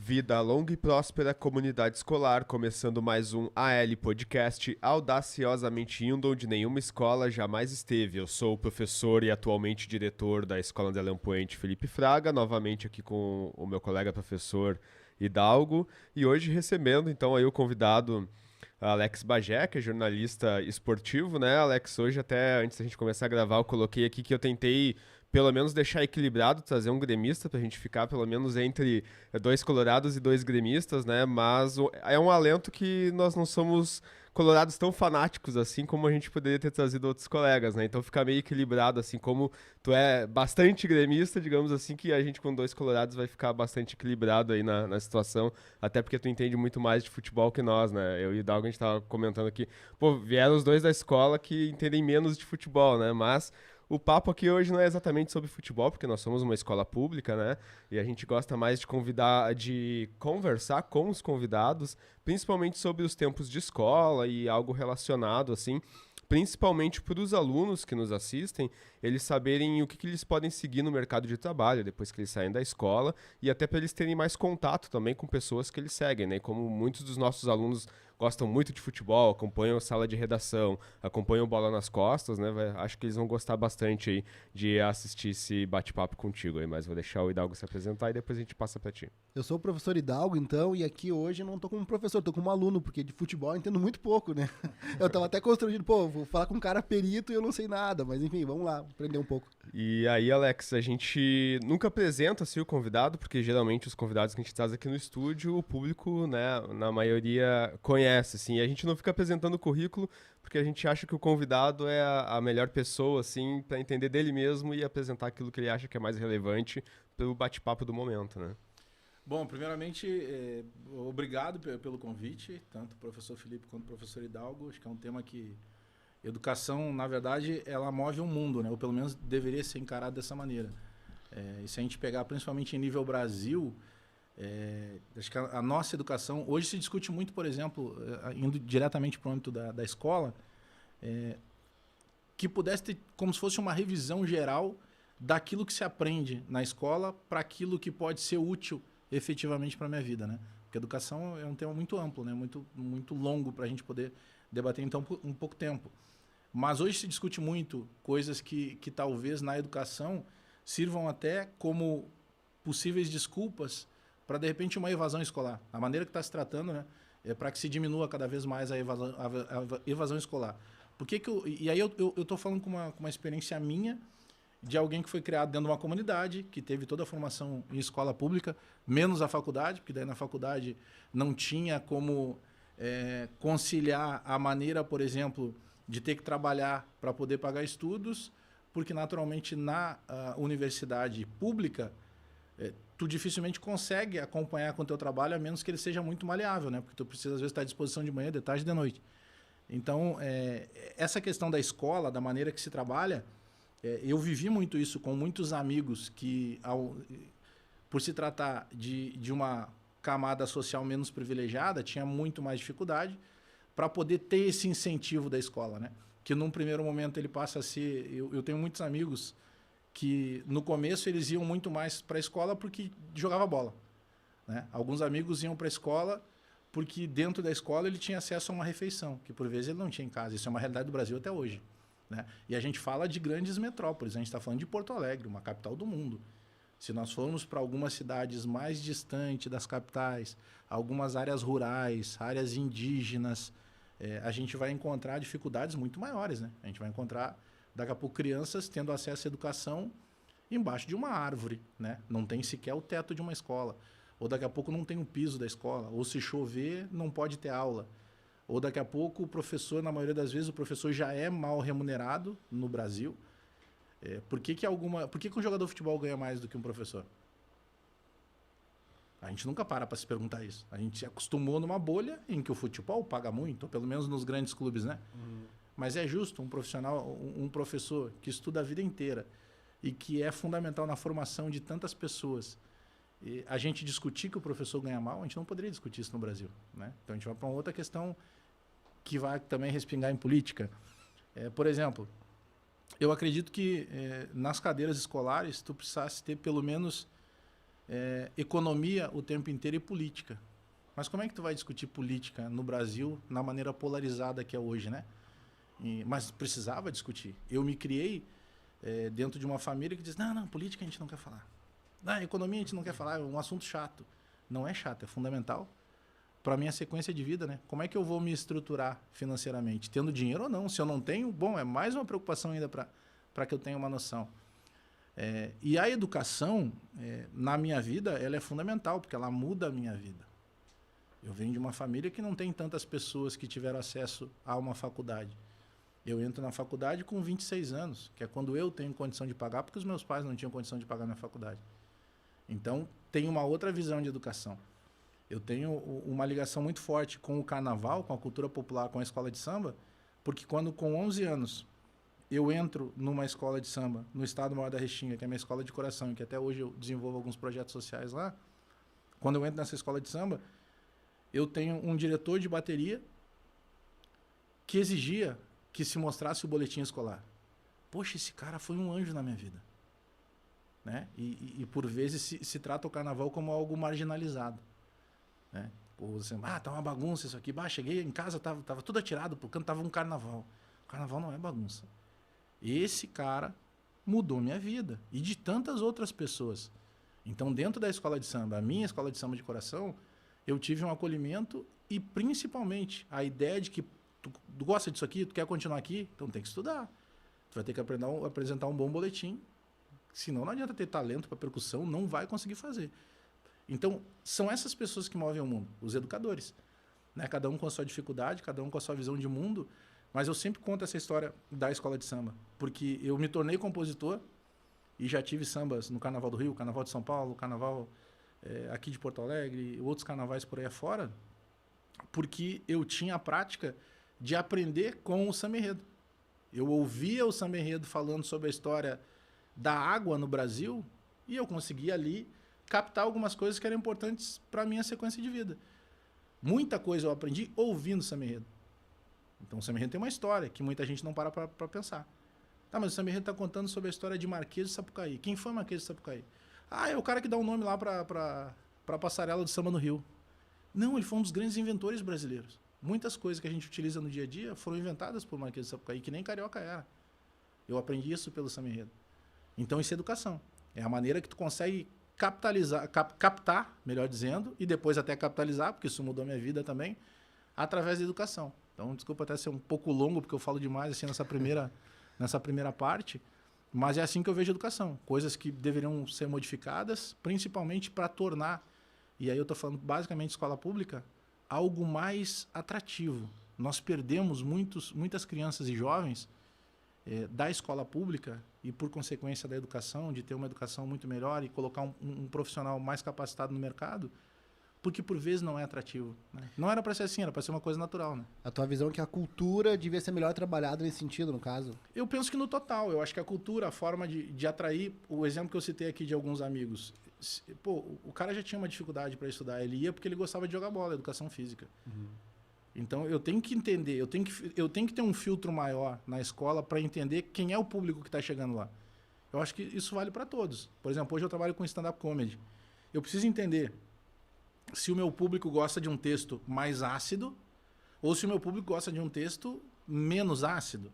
Vida longa e próspera, comunidade escolar, começando mais um AL Podcast, audaciosamente indo onde nenhuma escola jamais esteve. Eu sou o professor e atualmente diretor da Escola André Lampuente, Felipe Fraga, novamente aqui com o meu colega professor Hidalgo, e hoje recebendo então aí o convidado Alex Bagé, que é jornalista esportivo, né, Alex? Hoje até, antes da gente começar a gravar, eu coloquei aqui que eu tentei pelo menos deixar equilibrado, trazer um gremista pra gente ficar pelo menos entre dois colorados e dois gremistas, né? Mas é um alento que nós não somos colorados tão fanáticos assim como a gente poderia ter trazido outros colegas, né? Então fica meio equilibrado, assim como tu é bastante gremista, digamos assim, que a gente com dois colorados vai ficar bastante equilibrado aí na situação, até porque tu entende muito mais de futebol que nós, né? Eu e o Dalgo, a gente tava comentando aqui, pô, vieram os dois da escola que entendem menos de futebol, né? Mas o papo aqui hoje não é exatamente sobre futebol, porque nós somos uma escola pública, né? E a gente gosta mais de convidar, de conversar com os convidados, principalmente sobre os tempos de escola e algo relacionado, assim, principalmente para os alunos que nos assistem, eles saberem o que eles podem seguir no mercado de trabalho depois que eles saem da escola e até para eles terem mais contato também com pessoas que eles seguem, né? Como muitos dos nossos alunos gostam muito de futebol, acompanham a sala de redação, acompanham Bola nas Costas, né? Acho que eles vão gostar bastante aí de assistir esse bate-papo contigo aí, mas vou deixar o Hidalgo se apresentar e depois a gente passa para ti. Eu sou o professor Hidalgo, então, e aqui hoje eu não tô como professor, tô como aluno, porque de futebol eu entendo muito pouco, né? Eu tava até constrangido, pô, vou falar com um cara perito e eu não sei nada, mas enfim, vamos lá, aprender um pouco. E aí, Alex, a gente nunca apresenta assim, o convidado, porque geralmente os convidados que a gente traz aqui no estúdio, o público, né, na maioria conhece, assim, e a gente não fica apresentando o currículo, porque a gente acha que o convidado é a melhor pessoa, assim, para entender dele mesmo e apresentar aquilo que ele acha que é mais relevante pelo bate-papo do momento, né? Bom, primeiramente, obrigado pelo convite, tanto o professor Felipe quanto o professor Hidalgo. Acho que é um tema que educação, na verdade, ela move o mundo, né? Ou pelo menos deveria ser encarado dessa maneira. E se a gente pegar principalmente em nível Brasil, acho que a nossa educação... Hoje se discute muito, por exemplo, indo diretamente para o âmbito da escola, que pudesse ter como se fosse uma revisão geral daquilo que se aprende na escola para aquilo que pode ser útil efetivamente para a minha vida, né? Porque educação é um tema muito amplo, né? Muito longo para a gente poder debater então um pouco tempo. Mas hoje se discute muito coisas que talvez na educação sirvam até como possíveis desculpas para, de repente, uma evasão escolar. A maneira que está se tratando, né, é para que se diminua cada vez mais a evasão escolar. E aí eu estou falando com uma experiência minha, de alguém que foi criado dentro de uma comunidade, que teve toda a formação em escola pública, menos a faculdade, porque daí na faculdade não tinha como conciliar a maneira, por exemplo, de ter que trabalhar para poder pagar estudos, porque naturalmente na universidade pública, tu dificilmente consegue acompanhar com o teu trabalho, a menos que ele seja muito maleável, né? Porque tu precisa às vezes estar à disposição de manhã, de tarde e de noite. Então, essa questão da escola, da maneira que se trabalha, eu vivi muito isso com muitos amigos que, por se tratar de uma camada social menos privilegiada, tinha muito mais dificuldade para poder ter esse incentivo da escola, né? Que num primeiro momento ele passa a ser... Eu tenho muitos amigos que no começo eles iam muito mais para a escola porque jogava bola, né? Alguns amigos iam para a escola porque dentro da escola ele tinha acesso a uma refeição, que por vezes ele não tinha em casa. Isso é uma realidade do Brasil até hoje, né? E a gente fala de grandes metrópoles, a gente está falando de Porto Alegre, uma capital do mundo. Se nós formos para algumas cidades mais distantes das capitais, algumas áreas rurais, áreas indígenas, a gente vai encontrar dificuldades muito maiores, né? A gente vai encontrar, daqui a pouco, crianças tendo acesso à educação embaixo de uma árvore, né? Não tem sequer o teto de uma escola. Ou daqui a pouco não tem o piso da escola. Ou se chover, não pode ter aula. Ou daqui a pouco o professor, na maioria das vezes, o professor já é mal remunerado no Brasil. Por que um jogador de futebol ganha mais do que um professor? A gente nunca para se perguntar isso. A gente se acostumou numa bolha em que o futebol paga muito, ou pelo menos nos grandes clubes, né? Mas é justo um profissional, um professor que estuda a vida inteira e que é fundamental na formação de tantas pessoas, e a gente discutir que o professor ganha mal, a gente não poderia discutir isso no Brasil, né? Então a gente vai para uma outra questão que vai também respingar em política. Por exemplo, eu acredito que nas cadeiras escolares tu precisasse ter pelo menos economia o tempo inteiro e política. Mas como é que tu vai discutir política no Brasil na maneira polarizada que é hoje, né? Mas precisava discutir. Eu me criei dentro de uma família que diz, não, política a gente não quer falar. Não, economia a gente não quer falar, é um assunto chato. Não é chato, é fundamental para a minha sequência de vida, né? Como é que eu vou me estruturar financeiramente? Tendo dinheiro ou não? Se eu não tenho, bom, é mais uma preocupação ainda para que eu tenha uma noção. E a educação, na minha vida, ela é fundamental, porque ela muda a minha vida. Eu venho de uma família que não tem tantas pessoas que tiveram acesso a uma faculdade. Eu entro na faculdade com 26 anos, que é quando eu tenho condição de pagar, porque os meus pais não tinham condição de pagar minha faculdade. Então, tem uma outra visão de educação. Eu tenho uma ligação muito forte com o carnaval, com a cultura popular, com a escola de samba, porque quando com 11 anos eu entro numa escola de samba, no Estado Maior da Restinga, que é a minha escola de coração, e que até hoje eu desenvolvo alguns projetos sociais lá, quando eu entro nessa escola de samba, eu tenho um diretor de bateria que exigia que se mostrasse o boletim escolar. Poxa, esse cara foi um anjo na minha vida. Né? E por vezes se trata o carnaval como algo marginalizado. Né? Ou assim, tá uma bagunça isso aqui. Cheguei em casa, tava tudo atirado, porque tava um carnaval. O carnaval não é bagunça. Esse cara mudou minha vida. E de tantas outras pessoas. Então, dentro da escola de samba, a minha escola de samba de coração, eu tive um acolhimento e, principalmente, a ideia de que tu gosta disso aqui, tu quer continuar aqui, então tem que estudar. Tu vai ter que apresentar um bom boletim. Senão não adianta ter talento para percussão, não vai conseguir fazer. Então, são essas pessoas que movem o mundo, os educadores. Né? Cada um com a sua dificuldade, cada um com a sua visão de mundo. Mas eu sempre conto essa história da escola de samba, porque eu me tornei compositor e já tive sambas no Carnaval do Rio, Carnaval de São Paulo, Carnaval aqui de Porto Alegre, outros carnavais por aí afora, porque eu tinha a prática de aprender com o samba enredo. Eu ouvia o samba enredo falando sobre a história da água no Brasil e eu conseguia ali captar algumas coisas que eram importantes para a minha sequência de vida. Muita coisa eu aprendi ouvindo o samba enredo. Então o samba enredo tem uma história que muita gente não para pensar. Tá, mas o samba enredo está contando sobre a história de Marquês de Sapucaí. Quem foi Marquês de Sapucaí? É o cara que dá o nome lá para a passarela do samba no Rio. Não, ele foi um dos grandes inventores brasileiros. Muitas coisas que a gente utiliza no dia a dia foram inventadas por Marquês de Sapucaí, que nem carioca era. Eu aprendi isso pelo samba enredo. Então isso é educação. É a maneira que tu consegue captar, melhor dizendo, e depois até capitalizar, porque isso mudou minha vida também, através da educação. Então, desculpa até ser um pouco longo, porque eu falo demais assim nessa primeira parte, mas é assim que eu vejo a educação. Coisas que deveriam ser modificadas, principalmente para tornar, e aí eu estou falando basicamente de escola pública, algo mais atrativo. Nós perdemos muitas crianças e jovens da escola pública e, por consequência, da educação, de ter uma educação muito melhor e colocar um profissional mais capacitado no mercado, porque, por vezes, não é atrativo. Né? Não era para ser assim, era para ser uma coisa natural. Né? A tua visão é que a cultura devia ser melhor trabalhada nesse sentido, no caso? Eu penso que no total. Eu acho que a cultura, a forma de atrair... O exemplo que eu citei aqui de alguns amigos. Pô, o cara já tinha uma dificuldade para estudar. Ele ia porque ele gostava de jogar bola, educação física. Uhum. Então, eu tenho que entender, eu tenho que ter um filtro maior na escola para entender quem é o público que está chegando lá. Eu acho que isso vale para todos. Por exemplo, hoje eu trabalho com stand-up comedy. Eu preciso entender se o meu público gosta de um texto mais ácido ou se o meu público gosta de um texto menos ácido.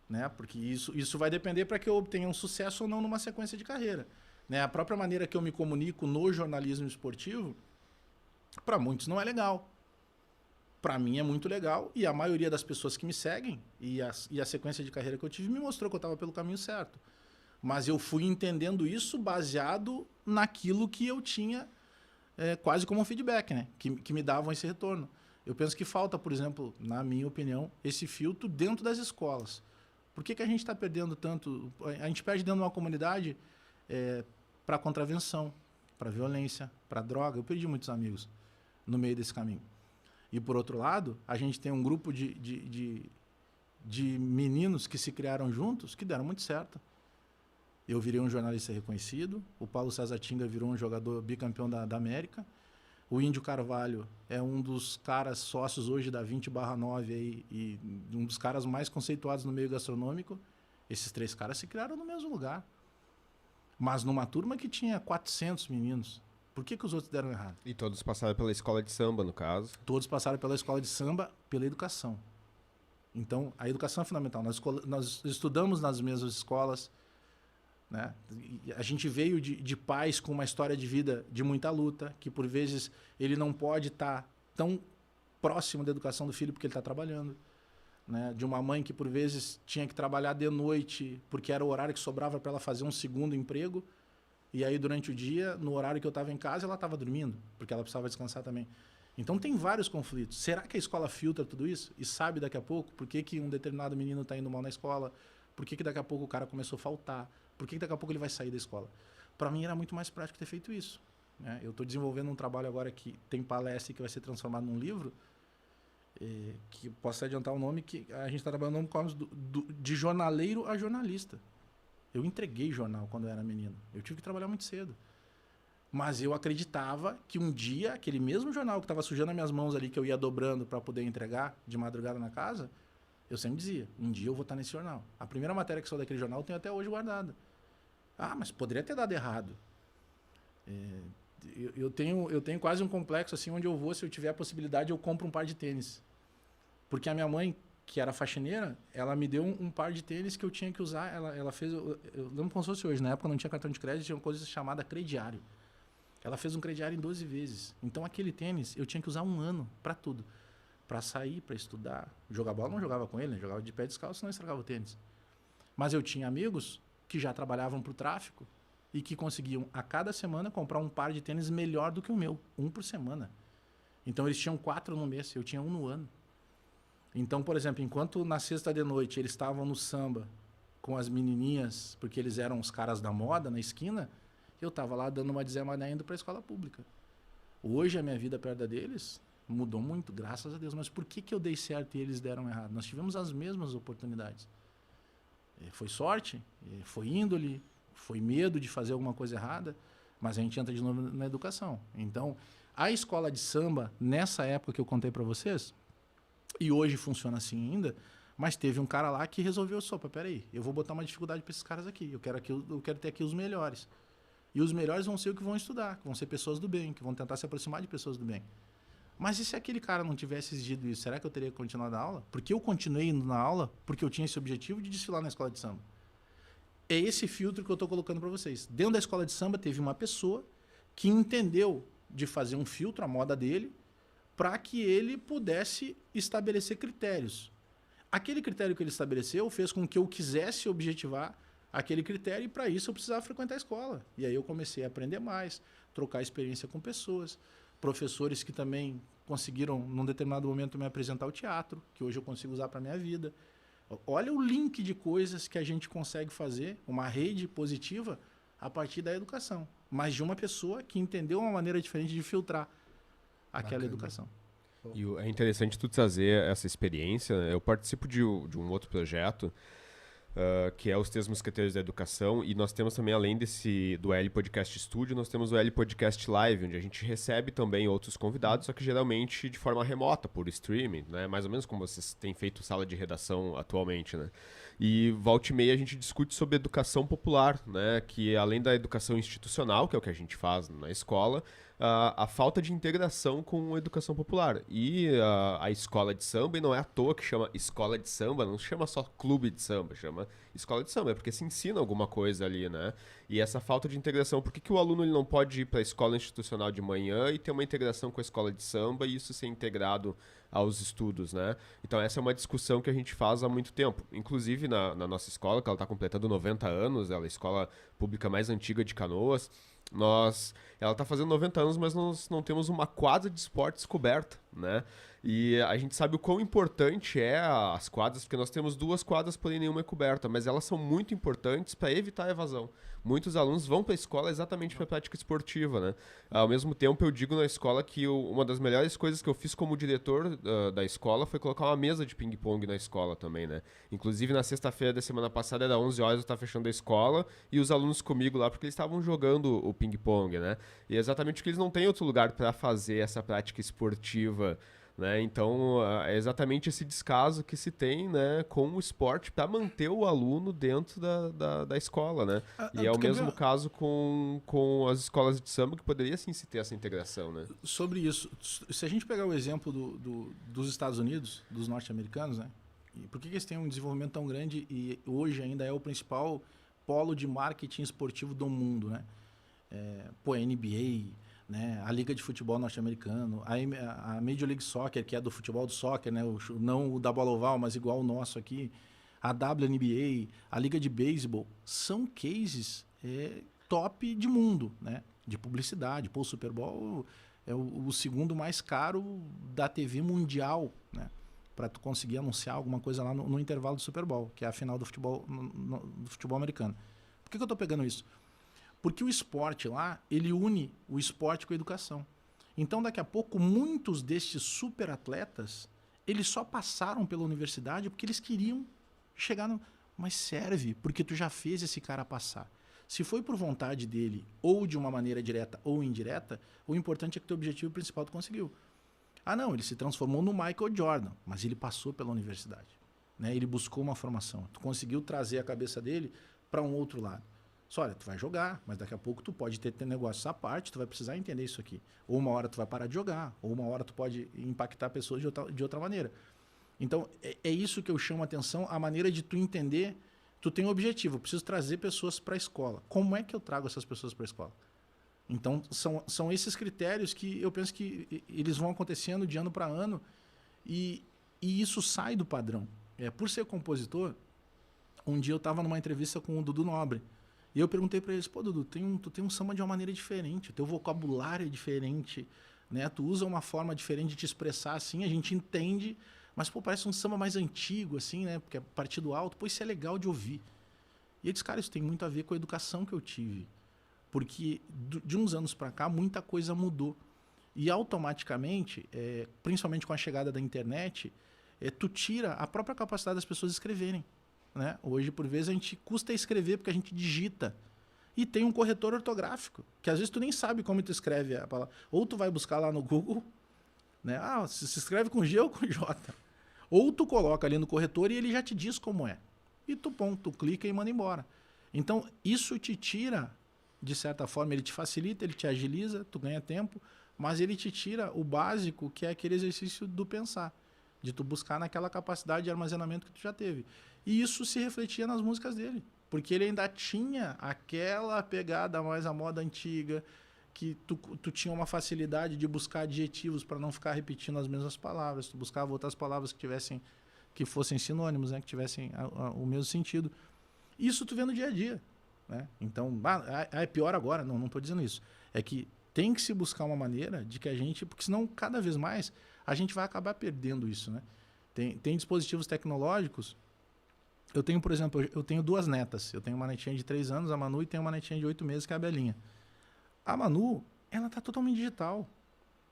Né? Porque isso vai depender para que eu obtenha um sucesso ou não numa sequência de carreira. Né? A própria maneira que eu me comunico no jornalismo esportivo, para muitos não é legal. Para mim é muito legal e a maioria das pessoas que me seguem e a sequência de carreira que eu tive me mostrou que eu estava pelo caminho certo. Mas eu fui entendendo isso baseado naquilo que eu tinha quase como um feedback, né? Que me davam esse retorno. Eu penso que falta, por exemplo, na minha opinião, esse filtro dentro das escolas. Por que a gente está perdendo tanto? A gente perde dentro de uma comunidade para contravenção, para violência, para droga. Eu perdi muitos amigos no meio desse caminho. E, por outro lado, a gente tem um grupo de meninos que se criaram juntos que deram muito certo. Eu virei um jornalista reconhecido, o Paulo César Tinga virou um jogador bicampeão da América, o Índio Carvalho é um dos caras sócios hoje da 20/9 aí, e um dos caras mais conceituados no meio gastronômico. Esses 3 caras se criaram no mesmo lugar. Mas numa turma que tinha 400 meninos. Por que os outros deram errado? E todos passaram pela escola de samba, no caso. Todos passaram pela escola de samba, pela educação. Então, a educação é fundamental. Nós estudamos nas mesmas escolas, né? A gente veio de pais com uma história de vida de muita luta, que por vezes ele não pode estar tão próximo da educação do filho porque ele está trabalhando. Né? De uma mãe que por vezes tinha que trabalhar de noite porque era o horário que sobrava para ela fazer um segundo emprego. E aí, durante o dia, no horário que eu estava em casa, ela estava dormindo, porque ela precisava descansar também. Então, tem vários conflitos. Será que a escola filtra tudo isso e sabe daqui a pouco por que um determinado menino está indo mal na escola? Por que daqui a pouco o cara começou a faltar? Por que daqui a pouco ele vai sair da escola? Para mim, era muito mais prático ter feito isso. Né? Eu estou desenvolvendo um trabalho agora que tem palestra e que vai ser transformado num livro, que posso adiantar o nome, que a gente está trabalhando de jornaleiro a jornalista. Eu entreguei jornal quando eu era menino. Eu tive que trabalhar muito cedo. Mas eu acreditava que um dia, aquele mesmo jornal que estava sujando as minhas mãos ali, que eu ia dobrando para poder entregar de madrugada na casa, eu sempre dizia, um dia eu vou estar nesse jornal. A primeira matéria que saiu daquele jornal eu tenho até hoje guardada. Ah, mas poderia ter dado errado. Eu tenho quase um complexo assim, onde eu vou, se eu tiver a possibilidade, eu compro um par de tênis. Porque a minha mãe, que era faxineira, ela me deu um par de tênis que eu tinha que usar. Ela fez, eu lembro como se fosse hoje, na época não tinha cartão de crédito, tinha uma coisa chamada crediário. Ela fez um crediário em 12 vezes. Então aquele tênis eu tinha que usar um ano para tudo. Para sair, para estudar. Jogar bola não jogava com ele, né? Jogava de pé descalço, não estragava o tênis. Mas eu tinha amigos que já trabalhavam para o tráfico e que conseguiam a cada semana comprar um par de tênis melhor do que o meu. Um por semana. Então eles tinham 4 no mês, eu tinha 1 no ano. Então, por exemplo, enquanto na sexta de noite eles estavam no samba com as menininhas, porque eles eram os caras da moda na esquina, eu estava lá dando uma Zé Mané indo para a escola pública. Hoje a minha vida perto deles mudou muito, graças a Deus. Mas por que eu dei certo e eles deram errado? Nós tivemos as mesmas oportunidades. Foi sorte, foi índole, foi medo de fazer alguma coisa errada, mas a gente entra de novo na educação. Então, a escola de samba, nessa época que eu contei para vocês, e hoje funciona assim ainda, mas teve um cara lá que resolveu, sopa, peraí, eu vou botar uma dificuldade para esses caras aqui, eu quero ter aqui os melhores. E os melhores vão ser o que vão estudar, que vão ser pessoas do bem, que vão tentar se aproximar de pessoas do bem. Mas e se aquele cara não tivesse exigido isso, será que eu teria continuado a aula? Porque eu continuei indo na aula porque eu tinha esse objetivo de desfilar na escola de samba. É esse filtro que eu estou colocando para vocês. Dentro da escola de samba teve uma pessoa que entendeu de fazer um filtro, a moda dele, para que ele pudesse estabelecer critérios. Aquele critério que ele estabeleceu fez com que eu quisesse objetivar aquele critério e para isso eu precisava frequentar a escola. E aí eu comecei a aprender mais, trocar experiência com pessoas, professores que também conseguiram, num determinado momento, me apresentar o teatro, que hoje eu consigo usar para a minha vida. Olha o link de coisas que a gente consegue fazer, uma rede positiva, a partir da educação. Mas de uma pessoa que entendeu uma maneira diferente de filtrar aquela educação. E é interessante tu trazer essa experiência. Eu participo de um outro projeto, que é os Três Mosqueteiros da Educação, e nós temos também, além do L Podcast Studio, nós temos o L Podcast Live, onde a gente recebe também outros convidados, só que geralmente de forma remota, por streaming, né? Mais ou menos como vocês têm feito sala de redação atualmente, né? E volta e meia a gente discute sobre educação popular, né? Que além da educação institucional, que é o que a gente faz na escola, a falta de integração com a educação popular. E a escola de samba, e não é à toa que chama escola de samba, não chama só clube de samba, chama escola de samba, é porque se ensina alguma coisa ali, né? E essa falta de integração, por que o aluno ele não pode ir para a escola institucional de manhã e ter uma integração com a escola de samba e isso ser integrado aos estudos, né? Então essa é uma discussão que a gente faz há muito tempo. Inclusive na nossa escola, que ela está completando 90 anos, ela é a escola pública mais antiga de Canoas, ela está fazendo 90 anos, mas nós não temos uma quadra de esportes coberta, né? E a gente sabe o quão importante é as quadras, porque nós temos 2 quadras, porém nenhuma é coberta, mas elas são muito importantes para evitar a evasão. Muitos alunos vão para a escola exatamente para a prática esportiva, né? Ao mesmo tempo, eu digo na escola que uma das melhores coisas que eu fiz como diretor da escola foi colocar uma mesa de ping-pong na escola também, né? Inclusive, na sexta-feira da semana passada, era 11 horas, eu estava fechando a escola e os alunos comigo lá, porque eles estavam jogando o ping-pong, né? E exatamente porque eles não têm outro lugar para fazer essa prática esportiva né? Então, é exatamente esse descaso que se tem, né, com o esporte para manter o aluno dentro da escola, né? E é o mesmo caso com as escolas de samba, que poderia sim se ter essa integração, né? Sobre isso, se a gente pegar o exemplo dos Estados Unidos, dos norte-americanos, né? E por que eles têm um desenvolvimento tão grande e hoje ainda é o principal polo de marketing esportivo do mundo, né? A NBA, né? A Liga de Futebol norte-americano, a Major League Soccer, que é do futebol do soccer, né? Não o da bola oval, mas igual o nosso aqui, a WNBA, a Liga de Beisebol, são cases top de mundo, né? De publicidade. Pô, o Super Bowl é o segundo mais caro da TV mundial, né? Para tu conseguir anunciar alguma coisa lá no intervalo do Super Bowl, que é a final do futebol, do futebol americano. Por que eu estou pegando isso? Porque o esporte lá, ele une o esporte com a educação. Então, daqui a pouco, muitos destes super atletas, eles só passaram pela universidade porque eles queriam chegar no... Mas serve, porque tu já fez esse cara passar. Se foi por vontade dele, ou de uma maneira direta ou indireta, o importante é que o teu objetivo principal tu conseguiu. Ah, não, ele se transformou no Michael Jordan, mas ele passou pela universidade, né? Ele buscou uma formação. Tu conseguiu trazer a cabeça dele para um outro lado. Só, olha, tu vai jogar, mas daqui a pouco tu pode ter negócios à parte, tu vai precisar entender isso aqui. Ou uma hora tu vai parar de jogar, ou uma hora tu pode impactar pessoas de outra maneira. Então, é isso que eu chamo a atenção, a maneira de tu entender, tu tem um objetivo, eu preciso trazer pessoas para a escola. Como é que eu trago essas pessoas para a escola? Então, são esses critérios que eu penso que eles vão acontecendo de ano para ano e isso sai do padrão. Por ser compositor, um dia eu estava numa entrevista com o Dudu Nobre e eu perguntei para eles, pô, Dudu, tu tem um samba de uma maneira diferente, o teu vocabulário é diferente, né? Tu usa uma forma diferente de te expressar assim, a gente entende, mas pô, parece um samba mais antigo, assim, né? Porque é partido alto, pô, isso é legal de ouvir. E eu disse, cara, isso tem muito a ver com a educação que eu tive. Porque de uns anos para cá, muita coisa mudou. E automaticamente, principalmente com a chegada da internet, tu tira a própria capacidade das pessoas escreverem. Né? Hoje, por vezes, a gente custa escrever porque a gente digita. E tem um corretor ortográfico, que às vezes tu nem sabe como tu escreve a palavra. Ou tu vai buscar lá no Google, né? Ah, se escreve com G ou com J. Ou tu coloca ali no corretor e ele já te diz como é. E tu clica e manda embora. Então, isso te tira... De certa forma, ele te facilita, ele te agiliza, tu ganha tempo, mas ele te tira o básico, que é aquele exercício do pensar, de tu buscar naquela capacidade de armazenamento que tu já teve. E isso se refletia nas músicas dele, porque ele ainda tinha aquela pegada mais à moda antiga, que tu tinha uma facilidade de buscar adjetivos para não ficar repetindo as mesmas palavras, tu buscava outras palavras que fossem sinônimos, né, que tivessem o mesmo sentido. Isso tu vê no dia a dia. Né? Então, é pior agora, não estou dizendo isso. É que tem que se buscar uma maneira de que a gente, porque senão cada vez mais a gente vai acabar perdendo isso. Né? Tem dispositivos tecnológicos. Eu tenho, por exemplo, eu tenho 2 netas. Eu tenho uma netinha de 3 anos, a Manu, e tenho uma netinha de 8 meses, que é a Belinha. A Manu, ela está totalmente digital.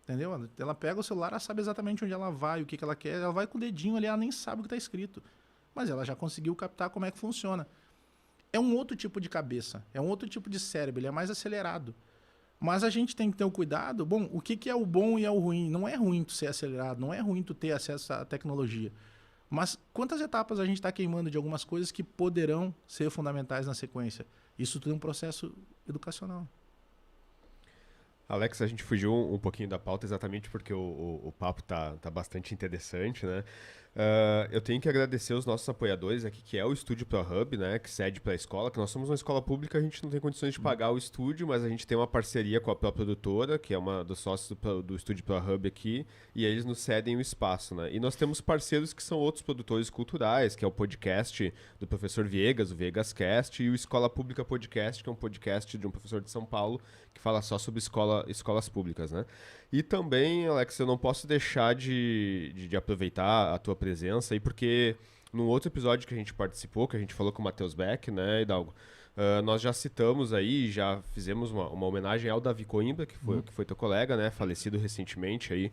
Entendeu? Ela pega o celular, ela sabe exatamente onde ela vai, o que ela quer, ela vai com o dedinho ali, ela nem sabe o que está escrito. Mas ela já conseguiu captar como é que funciona. É um outro tipo de cabeça, é um outro tipo de cérebro, ele é mais acelerado. Mas a gente tem que ter o cuidado, bom, o que é o bom e é o ruim? Não é ruim tu ser acelerado, não é ruim tu ter acesso à tecnologia. Mas quantas etapas a gente está queimando de algumas coisas que poderão ser fundamentais na sequência? Isso tudo é um processo educacional. Alex, a gente fugiu um pouquinho da pauta exatamente porque o papo tá bastante interessante, né? Eu tenho que agradecer os nossos apoiadores aqui, que é o Estúdio ProHub, né? Que cede para a escola, que nós somos uma escola pública, a gente não tem condições de pagar o estúdio, mas a gente tem uma parceria com a própria produtora, que é uma dos sócios do Estúdio ProHub aqui, e eles nos cedem o espaço, né? E nós temos parceiros que são outros produtores culturais, que é o podcast do professor Viegas, o ViegasCast, e o Escola Pública Podcast, que é um podcast de um professor de São Paulo, que fala só sobre escolas públicas, né? E também, Alex, eu não posso deixar de aproveitar a tua presença aí, porque num outro episódio que a gente participou, que a gente falou com o Matheus Beck, né, Hidalgo, Nós já citamos aí, já fizemos uma homenagem ao Davi Coimbra, que foi teu colega, né? Falecido recentemente aí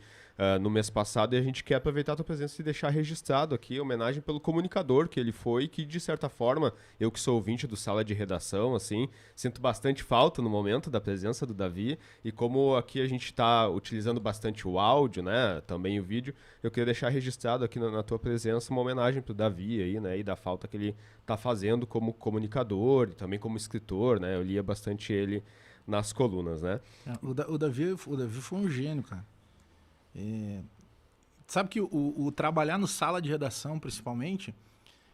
no mês passado. E a gente quer aproveitar a tua presença e deixar registrado aqui a homenagem pelo comunicador que ele foi, que de certa forma, eu que sou ouvinte do Sala de Redação, assim, sinto bastante falta no momento da presença do Davi. E como aqui a gente está utilizando bastante o áudio, né? Também o vídeo, eu queria deixar registrado aqui na tua presença uma homenagem pro Davi aí, né? E da falta que ele tá fazendo como comunicador e também como escritor, né? Eu lia bastante ele nas colunas, né? O Davi foi um gênio, cara. Sabe que o trabalhar no sala de redação, principalmente,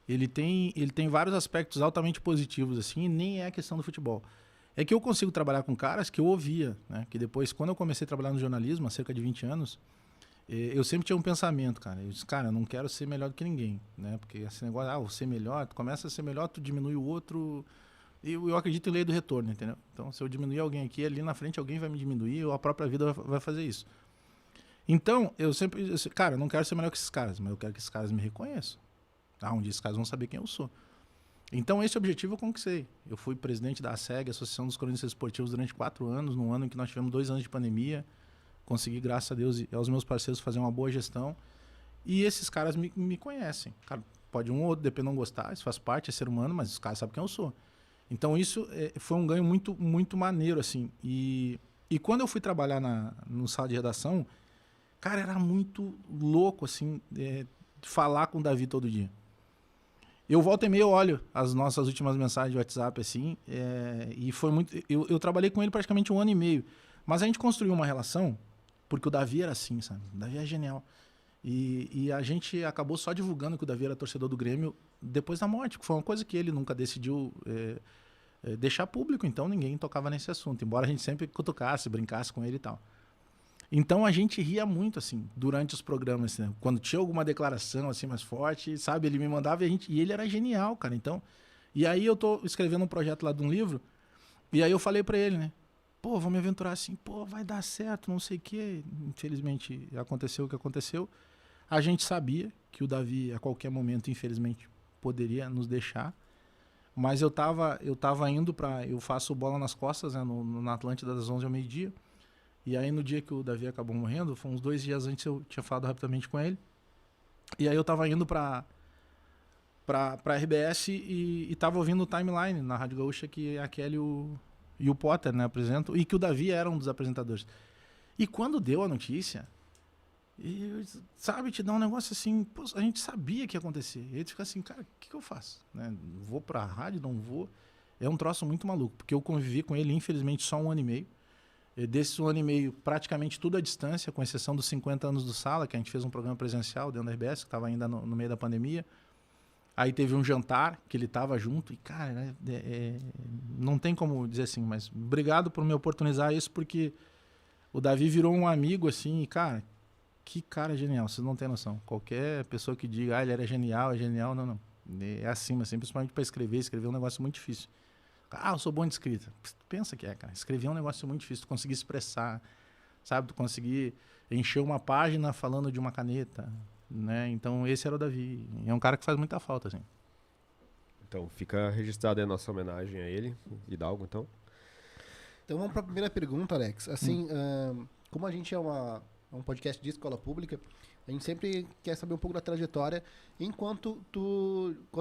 ele tem vários aspectos altamente positivos, assim, e nem é a questão do futebol. É que eu consigo trabalhar com caras que eu ouvia, né? Que depois, quando eu comecei a trabalhar no jornalismo, há cerca de 20 anos, eu sempre tinha um pensamento, cara. Eu disse, cara, eu não quero ser melhor do que ninguém, né? Porque esse negócio, vou ser melhor, tu começa a ser melhor, tu diminui o outro. Eu acredito em lei do retorno, entendeu? Então, se eu diminuir alguém aqui, ali na frente alguém vai me diminuir, ou a própria vida vai fazer isso. Então, cara, eu não quero ser melhor que esses caras, mas eu quero que esses caras me reconheçam. Um dia esses caras vão saber quem eu sou. Então, esse objetivo eu conquistei. Eu fui presidente da ASEG, Associação dos Cronistas Esportivos, durante 4 anos, num ano em que nós tivemos 2 anos de pandemia. Consegui, graças a Deus e aos meus parceiros, fazer uma boa gestão. E esses caras me conhecem. Cara, pode um ou outro, depende, não gostar, isso faz parte, é ser humano, mas os caras sabem quem eu sou. Então, isso foi um ganho muito, muito maneiro, assim. E quando eu fui trabalhar no sala de redação, cara, era muito louco, assim, falar com o Davi todo dia. Eu volta e meia, eu olho as nossas últimas mensagens de WhatsApp, assim, e foi muito... Eu trabalhei com ele praticamente 1 ano e meio, mas a gente construiu uma relação, porque o Davi era assim, sabe? O Davi é genial. E a gente acabou só divulgando que o Davi era torcedor do Grêmio depois da morte, que foi uma coisa que ele nunca decidiu deixar público, então ninguém tocava nesse assunto, embora a gente sempre cutucasse, brincasse com ele e tal. Então a gente ria muito, assim, durante os programas, né? Quando tinha alguma declaração, assim, mais forte, sabe? Ele me mandava e ele era genial, cara. Então, e aí eu tô escrevendo um projeto lá de um livro, e aí eu falei pra ele, né? Pô, vou me aventurar assim, pô, vai dar certo, não sei o quê. Infelizmente, aconteceu o que aconteceu. A gente sabia que o Davi, a qualquer momento, infelizmente, poderia nos deixar. Mas eu tava indo eu faço Bola nas Costas, né, na Atlântida, das 11 ao meio-dia. E aí, no dia que o Davi acabou morrendo, foi uns 2 dias antes, eu tinha falado rapidamente com ele. E aí eu tava indo pra RBS e tava ouvindo o Timeline na Rádio Gaúcha, que a Kelly e o Potter, né, apresentam, e que o Davi era um dos apresentadores. E quando deu a notícia, sabe, te dá um negócio assim, pô, a gente sabia que ia acontecer. E aí tu fica assim, cara, o que eu faço? Né? Vou pra rádio, não vou? É um troço muito maluco, porque eu convivi com ele, infelizmente, só 1 ano e meio. E desse 1 ano e meio, praticamente tudo à distância, com exceção dos 50 anos do Sala, que a gente fez um programa presencial dentro da RBS, que estava ainda no meio da pandemia. Aí teve um jantar que ele estava junto e, cara, né, não tem como dizer assim, mas obrigado por me oportunizar isso, porque o Davi virou um amigo, assim, e, cara, que cara genial, vocês não têm noção. Qualquer pessoa que diga, ele era genial, não. É acima, assim, principalmente para escrever é um negócio muito difícil. Eu sou bom de escrita. Pensa que cara, escrever é um negócio muito difícil, tu conseguir expressar, sabe, tu conseguir encher uma página falando de uma caneta, né? Então esse era o Davi. É um cara que faz muita falta, assim. Então fica registrada a nossa homenagem a ele. Hidalgo, então. Então vamos para a primeira pergunta, Alex. Assim, como a gente é um podcast de escola pública, a gente sempre quer saber um pouco da trajetória quanto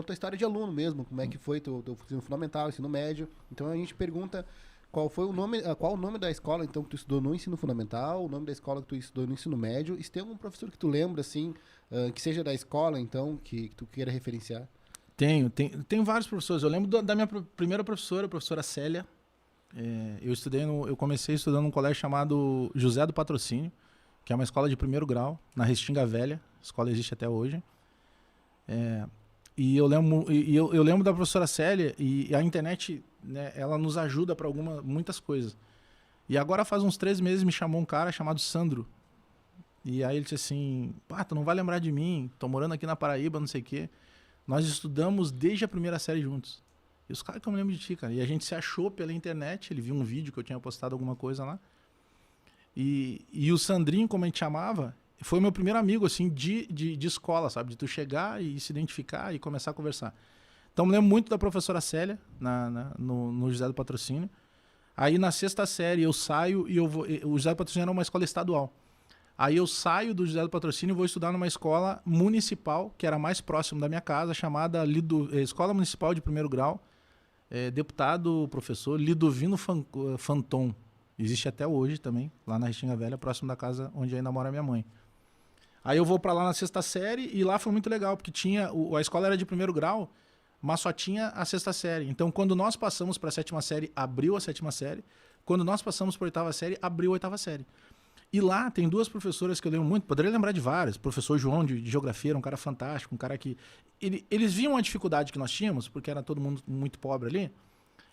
a história de aluno mesmo, como é que foi teu ensino fundamental, ensino médio. Então a gente pergunta qual o nome da escola então que tu estudou no ensino fundamental, o nome da escola que tu estudou no ensino médio, e se tem algum professor que tu lembra assim, que seja da escola então, que tu queira referenciar? Tenho vários professores. Eu lembro da minha primeira professora, a professora Célia. Eu comecei estudando num colégio chamado José do Patrocínio, que é uma escola de 1º grau, na Restinga Velha. A escola existe até hoje. E eu lembro da professora Célia, e a internet, né, ela nos ajuda para muitas coisas. E agora faz uns 3 meses me chamou um cara chamado Sandro. E aí ele disse assim, tu não vai lembrar de mim, tô morando aqui na Paraíba, não sei o quê. Nós estudamos desde a 1ª série juntos. E os caras que eu me lembro de ti, cara. E a gente se achou pela internet, ele viu um vídeo que eu tinha postado alguma coisa lá. E o Sandrinho, como a gente chamava, foi meu primeiro amigo, assim, de escola, sabe? De tu chegar e se identificar e começar a conversar. Então, me lembro muito da professora Célia, no José do Patrocínio. Aí, na 6ª série, eu saio e eu vou... O José do Patrocínio era uma escola estadual. Aí, eu saio do José do Patrocínio e vou estudar numa escola municipal, que era mais próximo da minha casa, chamada Escola Municipal de Primeiro Grau. Deputado, professor Lidovino Fanton. Existe até hoje também, lá na Restinga Velha, próximo da casa onde ainda mora minha mãe. Aí eu vou pra lá na 6ª série e lá foi muito legal, porque a escola era de primeiro grau, mas só tinha a 6ª série. Então, quando nós passamos pra 7ª série, abriu a 7ª série. Quando nós passamos pra 8ª série, abriu a 8ª série. E lá tem 2 professoras que eu lembro muito, poderia lembrar de várias. O professor João, de geografia, era um cara fantástico, um cara que... Eles viam a dificuldade que nós tínhamos, porque era todo mundo muito pobre ali,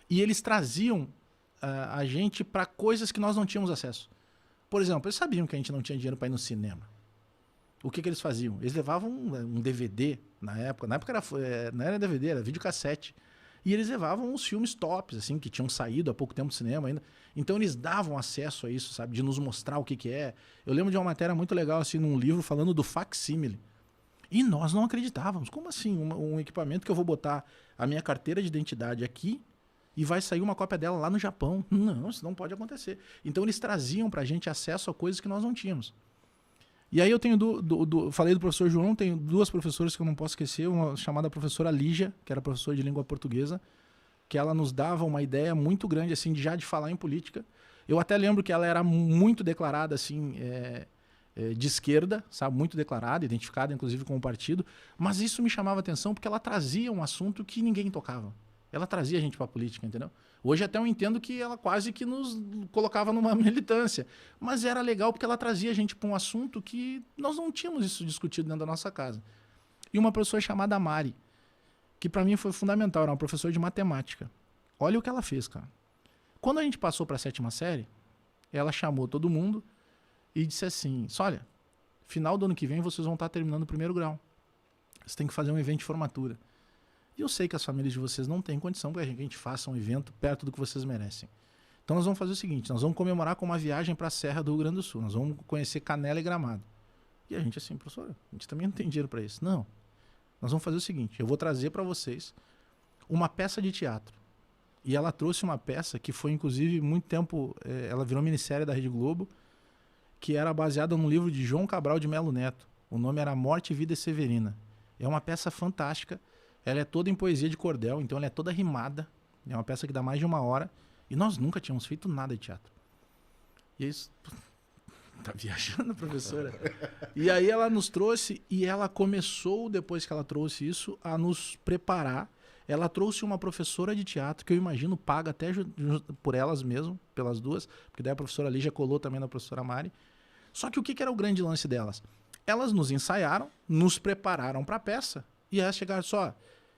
e eles traziam a gente para coisas que nós não tínhamos acesso. Por exemplo, eles sabiam que a gente não tinha dinheiro para ir no cinema. O que eles faziam? Eles levavam um DVD na época. Na época não era DVD, era videocassete. E eles levavam os filmes tops, assim, que tinham saído há pouco tempo do cinema ainda. Então eles davam acesso a isso, sabe? De nos mostrar o que é. Eu lembro de uma matéria muito legal, assim, num livro falando do facsímile. E nós não acreditávamos. Como assim? Um equipamento que eu vou botar a minha carteira de identidade aqui e vai sair uma cópia dela lá no Japão. Não, isso não pode acontecer. Então eles traziam pra gente acesso a coisas que nós não tínhamos. E aí eu tenho, falei do professor João, tenho 2 professoras que eu não posso esquecer, uma chamada professora Lígia, que era professora de língua portuguesa, que ela nos dava uma ideia muito grande, assim, de falar em política. Eu até lembro que ela era muito declarada, assim, de esquerda, sabe, muito declarada, identificada inclusive com o partido, mas isso me chamava atenção porque ela trazia um assunto que ninguém tocava. Ela trazia a gente para a política, entendeu? Hoje até eu entendo que ela quase que nos colocava numa militância, mas era legal porque ela trazia a gente para um assunto que nós não tínhamos isso discutido dentro da nossa casa. E uma professora chamada Mari, que para mim foi fundamental, era uma professora de matemática. Olha o que ela fez, cara. Quando a gente passou para a 7ª série, ela chamou todo mundo e disse assim, olha, final do ano que vem vocês vão estar terminando o primeiro grau. Você tem que fazer um evento de formatura. E eu sei que as famílias de vocês não têm condição para que a gente faça um evento perto do que vocês merecem. Então nós vamos fazer o seguinte, nós vamos comemorar com uma viagem para a Serra do Rio Grande do Sul. Nós vamos conhecer Canela e Gramado. E a gente assim, professor, a gente também não tem dinheiro para isso. Não, nós vamos fazer o seguinte, eu vou trazer para vocês uma peça de teatro. E ela trouxe uma peça que foi inclusive muito tempo, ela virou minissérie da Rede Globo, que era baseada num livro de João Cabral de Melo Neto. O nome era Morte, Vida e Severina. É uma peça fantástica. Ela é toda em poesia de cordel, então ela é toda rimada. É uma peça que dá mais de 1 hora. E nós nunca tínhamos feito nada de teatro. E isso... Tá viajando, professora? E aí ela nos trouxe, e ela começou, depois que ela trouxe isso, a nos preparar. Ela trouxe uma professora de teatro, que eu imagino paga até por elas mesmo, pelas 2, porque daí a professora Lígia colou também na professora Mari. Só que o que era o grande lance delas? Elas nos ensaiaram, nos prepararam para a peça, e elas chegaram só...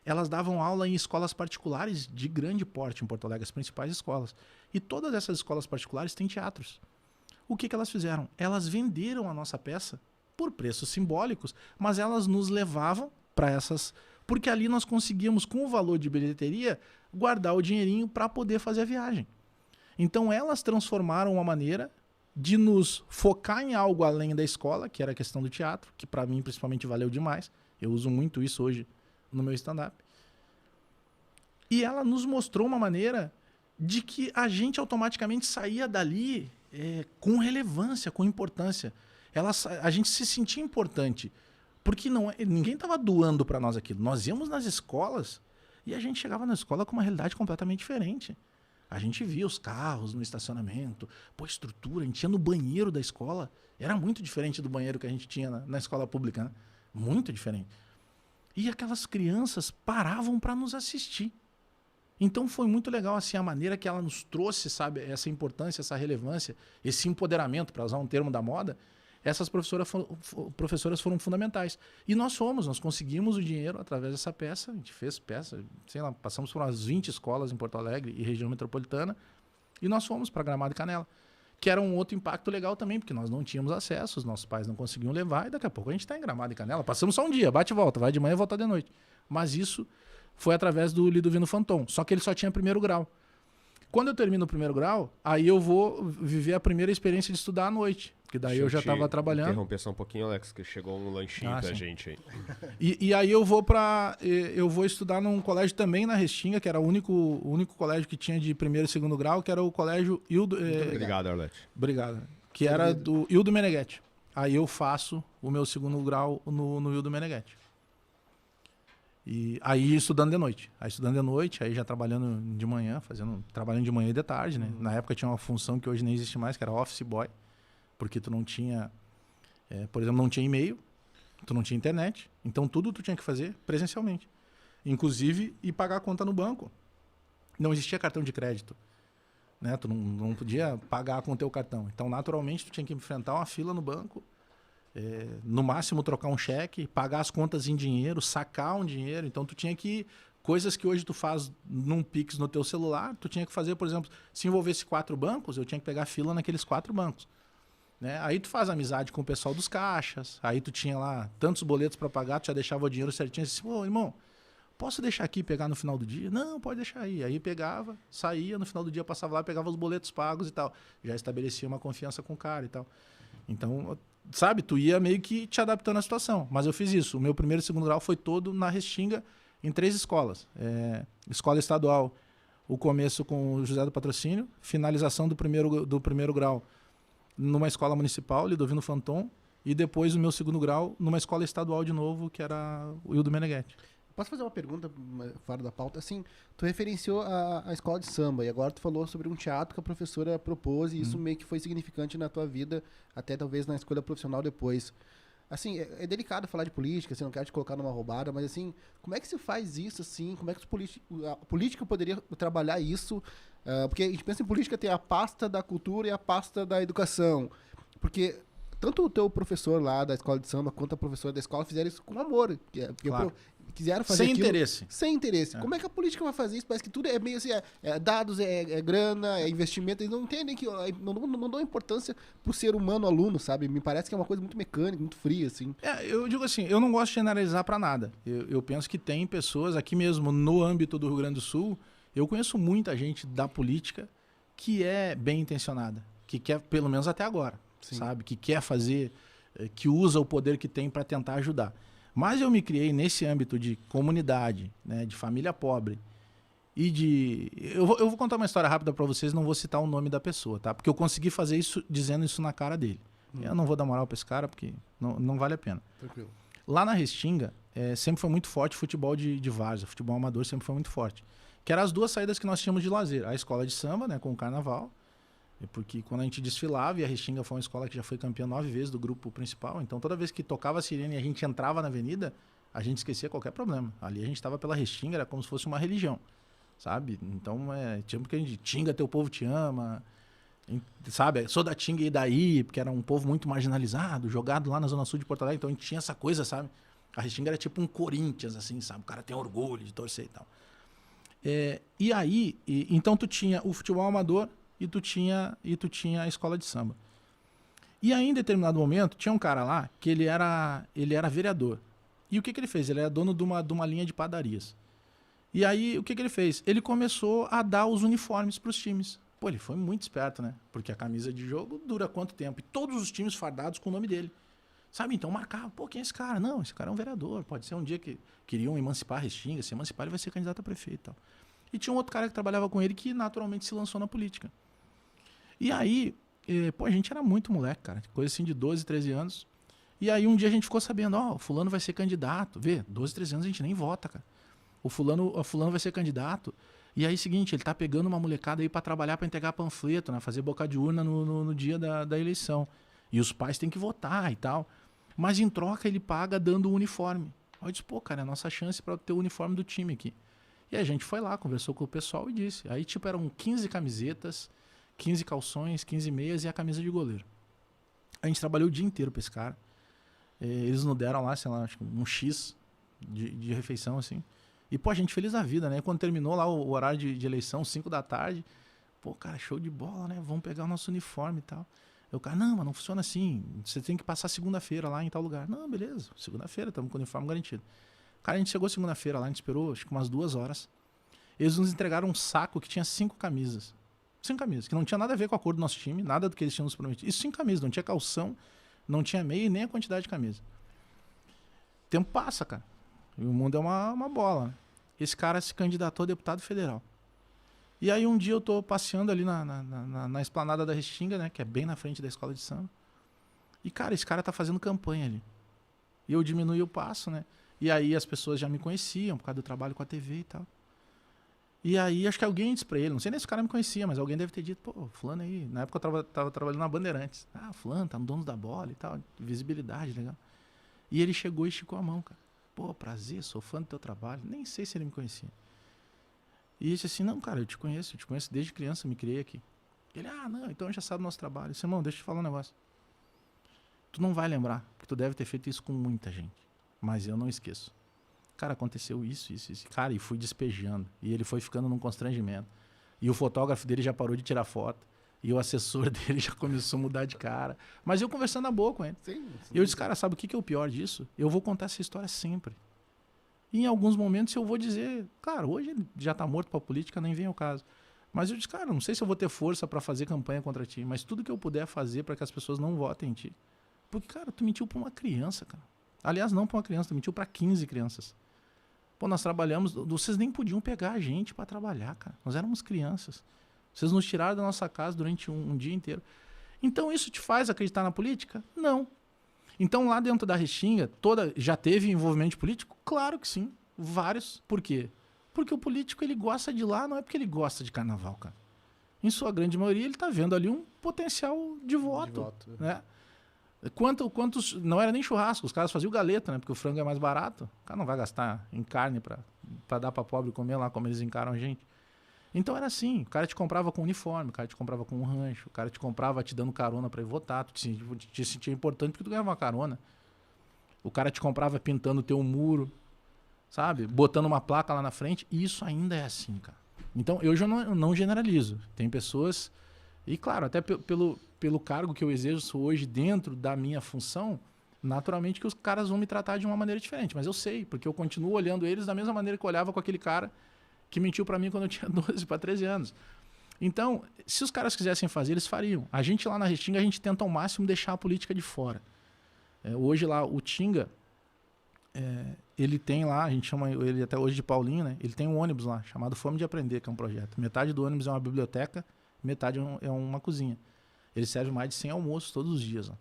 Elas davam aula em escolas particulares de grande porte em Porto Alegre, as principais escolas. E todas essas escolas particulares têm teatros. O que elas fizeram? Elas venderam a nossa peça por preços simbólicos, mas elas nos levavam para essas... Porque ali nós conseguíamos, com o valor de bilheteria, guardar o dinheirinho para poder fazer a viagem. Então elas transformaram uma maneira de nos focar em algo além da escola, que era a questão do teatro, que para mim principalmente valeu demais. Eu uso muito isso hoje no meu stand-up. E ela nos mostrou uma maneira de que a gente automaticamente saía dali com relevância, com importância. A gente se sentia importante, porque ninguém estava doando para nós aquilo. Nós íamos nas escolas e a gente chegava na escola com uma realidade completamente diferente. A gente via os carros no estacionamento, estrutura, a gente ia no banheiro da escola. Era muito diferente do banheiro que a gente tinha na escola pública, né? Muito diferente. E aquelas crianças paravam para nos assistir. Então foi muito legal assim, a maneira que ela nos trouxe, sabe, essa importância, essa relevância, esse empoderamento, para usar um termo da moda. Essas professoras foram fundamentais. E nós conseguimos o dinheiro através dessa peça. A gente fez peça, sei lá, passamos por umas 20 escolas em Porto Alegre e região metropolitana. E nós fomos para Gramado e Canela. Que era um outro impacto legal também, porque nós não tínhamos acesso, os nossos pais não conseguiam levar, e daqui a pouco a gente está em Gramado e Canela. Passamos só um dia, bate e volta, vai de manhã e volta de noite. Mas isso foi através do Lidovino Fanton, só que ele só tinha primeiro grau. Quando eu termino o primeiro grau, aí eu vou viver a primeira experiência de estudar à noite. Porque daí eu já estava trabalhando. Interromper só um pouquinho, Alex, que chegou um lanchinho pra gente aí. E aí eu vou estudar num colégio também na Restinga, que era o único colégio que tinha de primeiro e segundo grau, que era o colégio Hildo... Obrigado, Arlete. Obrigado. Que era do Hildo Meneghetti. Aí eu faço o meu segundo grau no Hildo Meneghetti. E aí estudando de noite. Aí já trabalhando de manhã, trabalhando de manhã e de tarde, né? Na época tinha uma função que hoje nem existe mais, que era office boy. Porque tu não tinha, por exemplo, não tinha e-mail, tu não tinha internet. Então tudo tu tinha que fazer presencialmente. Inclusive ir pagar a conta no banco. Não existia cartão de crédito. Né? Tu não podia pagar com o teu cartão. Então, naturalmente, tu tinha que enfrentar uma fila no banco. No máximo trocar um cheque, pagar as contas em dinheiro, sacar um dinheiro. Então tu tinha que... Coisas que hoje tu faz num Pix no teu celular, tu tinha que fazer, por exemplo, se envolvesse 4 bancos, eu tinha que pegar fila naqueles 4 bancos. Né? Aí tu faz amizade com o pessoal dos caixas, aí tu tinha lá tantos boletos para pagar, tu já deixava o dinheiro certinho, assim, pô, irmão, posso deixar aqui e pegar no final do dia? Não, pode deixar aí. Aí pegava, saía, no final do dia passava lá, pegava os boletos pagos e tal. Já estabelecia uma confiança com o cara e tal. Então... Sabe, tu ia meio que te adaptando à situação. Mas eu fiz isso. O meu primeiro e segundo grau foi todo na Restinga, em 3 escolas. Escola estadual, o começo com o José do Patrocínio, finalização do primeiro grau numa escola municipal, Lidovino Fanton, e depois o meu segundo grau numa escola estadual de novo, que era o Hildo Meneghetti. Posso fazer uma pergunta fora da pauta? Assim, tu referenciou a escola de samba e agora tu falou sobre um teatro que a professora propôs e isso meio que foi significante na tua vida, até talvez na escolha profissional depois. Assim, é delicado falar de política, assim, não quero te colocar numa roubada, mas assim, como é que se faz isso, assim? Como é que a política poderia trabalhar isso? Porque a gente pensa em política, tem a pasta da cultura e a pasta da educação. Porque tanto o teu professor lá da escola de samba quanto a professora da escola fizeram isso com amor. Claro. Quiseram fazer sem aquilo, interesse. Sem interesse. Como é que a política vai fazer isso? Parece que tudo é meio assim, dados, grana, investimento. Eles não entendem que não dão importância pro ser humano aluno, sabe? Me parece que é uma coisa muito mecânica, muito fria, assim. Eu digo assim, eu não gosto de generalizar para nada. Eu penso que tem pessoas aqui mesmo no âmbito do Rio Grande do Sul, eu conheço muita gente da política que é bem intencionada, que quer, pelo menos até agora, sabe? Que quer fazer, que usa o poder que tem para tentar ajudar. Mas eu me criei nesse âmbito de comunidade, né, de família pobre e de... Eu vou contar uma história rápida para vocês, não vou citar o nome da pessoa, tá? Porque eu consegui fazer isso dizendo isso na cara dele. Eu não vou dar moral para esse cara porque não vale a pena. Tranquilo. Lá na Restinga, sempre foi muito forte futebol de várzea, futebol amador sempre foi muito forte. Que eram as 2 saídas que nós tínhamos de lazer. A escola de samba, né, com o carnaval, porque quando a gente desfilava, e a Restinga foi uma escola que já foi campeã 9 vezes do grupo principal, então toda vez que tocava a sirene e a gente entrava na avenida, a gente esquecia qualquer problema. Ali a gente estava pela Restinga, era como se fosse uma religião, sabe? Então, tinha porque a gente, Tinga, teu povo te ama, sabe? Sou da Tinga e daí, porque era um povo muito marginalizado, jogado lá na Zona Sul de Porto Alegre, então a gente tinha essa coisa, sabe? A Restinga era tipo um Corinthians, assim, sabe? O cara tem orgulho de torcer e tal. E aí, então tu tinha o futebol amador, e tu tinha a escola de samba. E aí, em determinado momento, tinha um cara lá que ele era vereador. E o que ele fez? Ele era dono de uma linha de padarias. E aí, o que ele fez? Ele começou a dar os uniformes para os times. Pô, ele foi muito esperto, né? Porque a camisa de jogo dura quanto tempo? E todos os times fardados com o nome dele. Sabe? Então marcava, pô, quem é esse cara? Não, esse cara é um vereador. Pode ser um dia que queriam emancipar a Restinga. Se emancipar, ele vai ser candidato a prefeito e tal. E tinha um outro cara que trabalhava com ele que naturalmente se lançou na política. E aí, a gente era muito moleque, cara. Coisa assim de 12, 13 anos. E aí um dia a gente ficou sabendo, o fulano vai ser candidato. Vê, 12, 13 anos a gente nem vota, cara. O fulano vai ser candidato. E aí, seguinte, ele tá pegando uma molecada aí pra trabalhar, pra entregar panfleto, né? Fazer boca de urna no dia da eleição. E os pais têm que votar e tal. Mas em troca ele paga dando o uniforme. Aí eu disse, pô, cara, é a nossa chance pra ter o uniforme do time aqui. E a gente foi lá, conversou com o pessoal e disse. Aí, tipo, eram 15 camisetas, 15 calções, 15 meias e a camisa de goleiro. A gente trabalhou o dia inteiro pra esse cara. Eles nos deram lá, sei lá, acho que um X de refeição, assim. E, pô, a gente feliz da vida, né? Quando terminou lá o horário de eleição, 5 da tarde, pô, cara, show de bola, né? Vamos pegar o nosso uniforme e tal. Eu, cara, não, mas não funciona assim. Você tem que passar segunda-feira lá em tal lugar. Não, beleza, segunda-feira, estamos com o uniforme garantido. Cara, a gente chegou segunda-feira lá, a gente esperou, acho que umas 2 horas. Eles nos entregaram um saco que tinha 5 camisas. 5 camisas, que não tinha nada a ver com a cor do nosso time, nada do que eles tinham nos prometido. Isso 5 camisas, não tinha calção, não tinha meia e nem a quantidade de camisa. O tempo passa, cara. E o mundo é uma bola, né? Esse cara se candidatou a deputado federal. E aí um dia eu tô passeando ali na esplanada da Restinga, né? Que é bem na frente da escola de samba. E, cara, esse cara tá fazendo campanha ali. E eu diminuí o passo, né? E aí as pessoas já me conheciam por causa do trabalho com a TV e tal. E aí acho que alguém disse pra ele, não sei nem se o cara me conhecia, mas alguém deve ter dito, pô, fulano aí, na época eu tava trabalhando na Bandeirantes. Ah, fulano, tá no Donos da Bola e tal, visibilidade, legal. E ele chegou e esticou a mão, cara. Pô, prazer, sou fã do teu trabalho. Nem sei se ele me conhecia. E ele disse assim, não, cara, eu te conheço desde criança, me criei aqui. Ele, não, então já sabe o nosso trabalho. Eu disse, irmão, deixa eu te falar um negócio. Tu não vai lembrar, porque tu deve ter feito isso com muita gente. Mas eu não esqueço. Cara, aconteceu isso. Cara, e fui despejando. E ele foi ficando num constrangimento. E o fotógrafo dele já parou de tirar foto. E o assessor dele já começou a mudar de cara. Mas eu conversando na boa com ele. Sim. E eu disse, cara, sabe o que é o pior disso? Eu vou contar essa história sempre. E em alguns momentos eu vou dizer, cara, hoje ele já tá morto pra política, nem vem ao caso. Mas eu disse, cara, não sei se eu vou ter força pra fazer campanha contra ti, mas tudo que eu puder fazer pra que as pessoas não votem em ti. Porque, cara, tu mentiu pra uma criança, cara. Aliás, não pra uma criança, tu mentiu pra 15 crianças. Pô, nós trabalhamos, vocês nem podiam pegar a gente pra trabalhar, cara. Nós éramos crianças. Vocês nos tiraram da nossa casa durante um dia inteiro. Então isso te faz acreditar na política? Não. Então lá dentro da Restinga, já teve envolvimento político? Claro que sim. Vários. Por quê? Porque o político ele gosta de lá, não é porque ele gosta de carnaval, cara. Em sua grande maioria ele tá vendo ali um potencial de voto. Né? Quantos. Não era nem churrasco, os caras faziam galeta, né? Porque o frango é mais barato. O cara não vai gastar em carne pra dar pra pobre comer lá como eles encaram a gente. Então era assim, o cara te comprava com uniforme, o cara te comprava com um rancho, o cara te comprava te dando carona pra ir votar, tu te sentia importante porque tu ganhava uma carona. O cara te comprava pintando o teu muro, sabe? Botando uma placa lá na frente, e isso ainda é assim, cara. Então eu já não generalizo. Tem pessoas, e claro, até pelo cargo que eu exerço hoje dentro da minha função, naturalmente que os caras vão me tratar de uma maneira diferente, mas eu sei, porque eu continuo olhando eles da mesma maneira que eu olhava com aquele cara que mentiu pra mim quando eu tinha 12 para 13 anos. Então, se os caras quisessem fazer, eles fariam. A gente lá na Restinga, a gente tenta ao máximo deixar a política de fora. Hoje lá, o Tinga, ele tem lá, a gente chama ele até hoje de Paulinho, né? Ele tem um ônibus lá, chamado Fome de Aprender, que é um projeto. Metade do ônibus é uma biblioteca, metade é uma cozinha. Ele serve mais de 100 almoços todos os dias. Ó.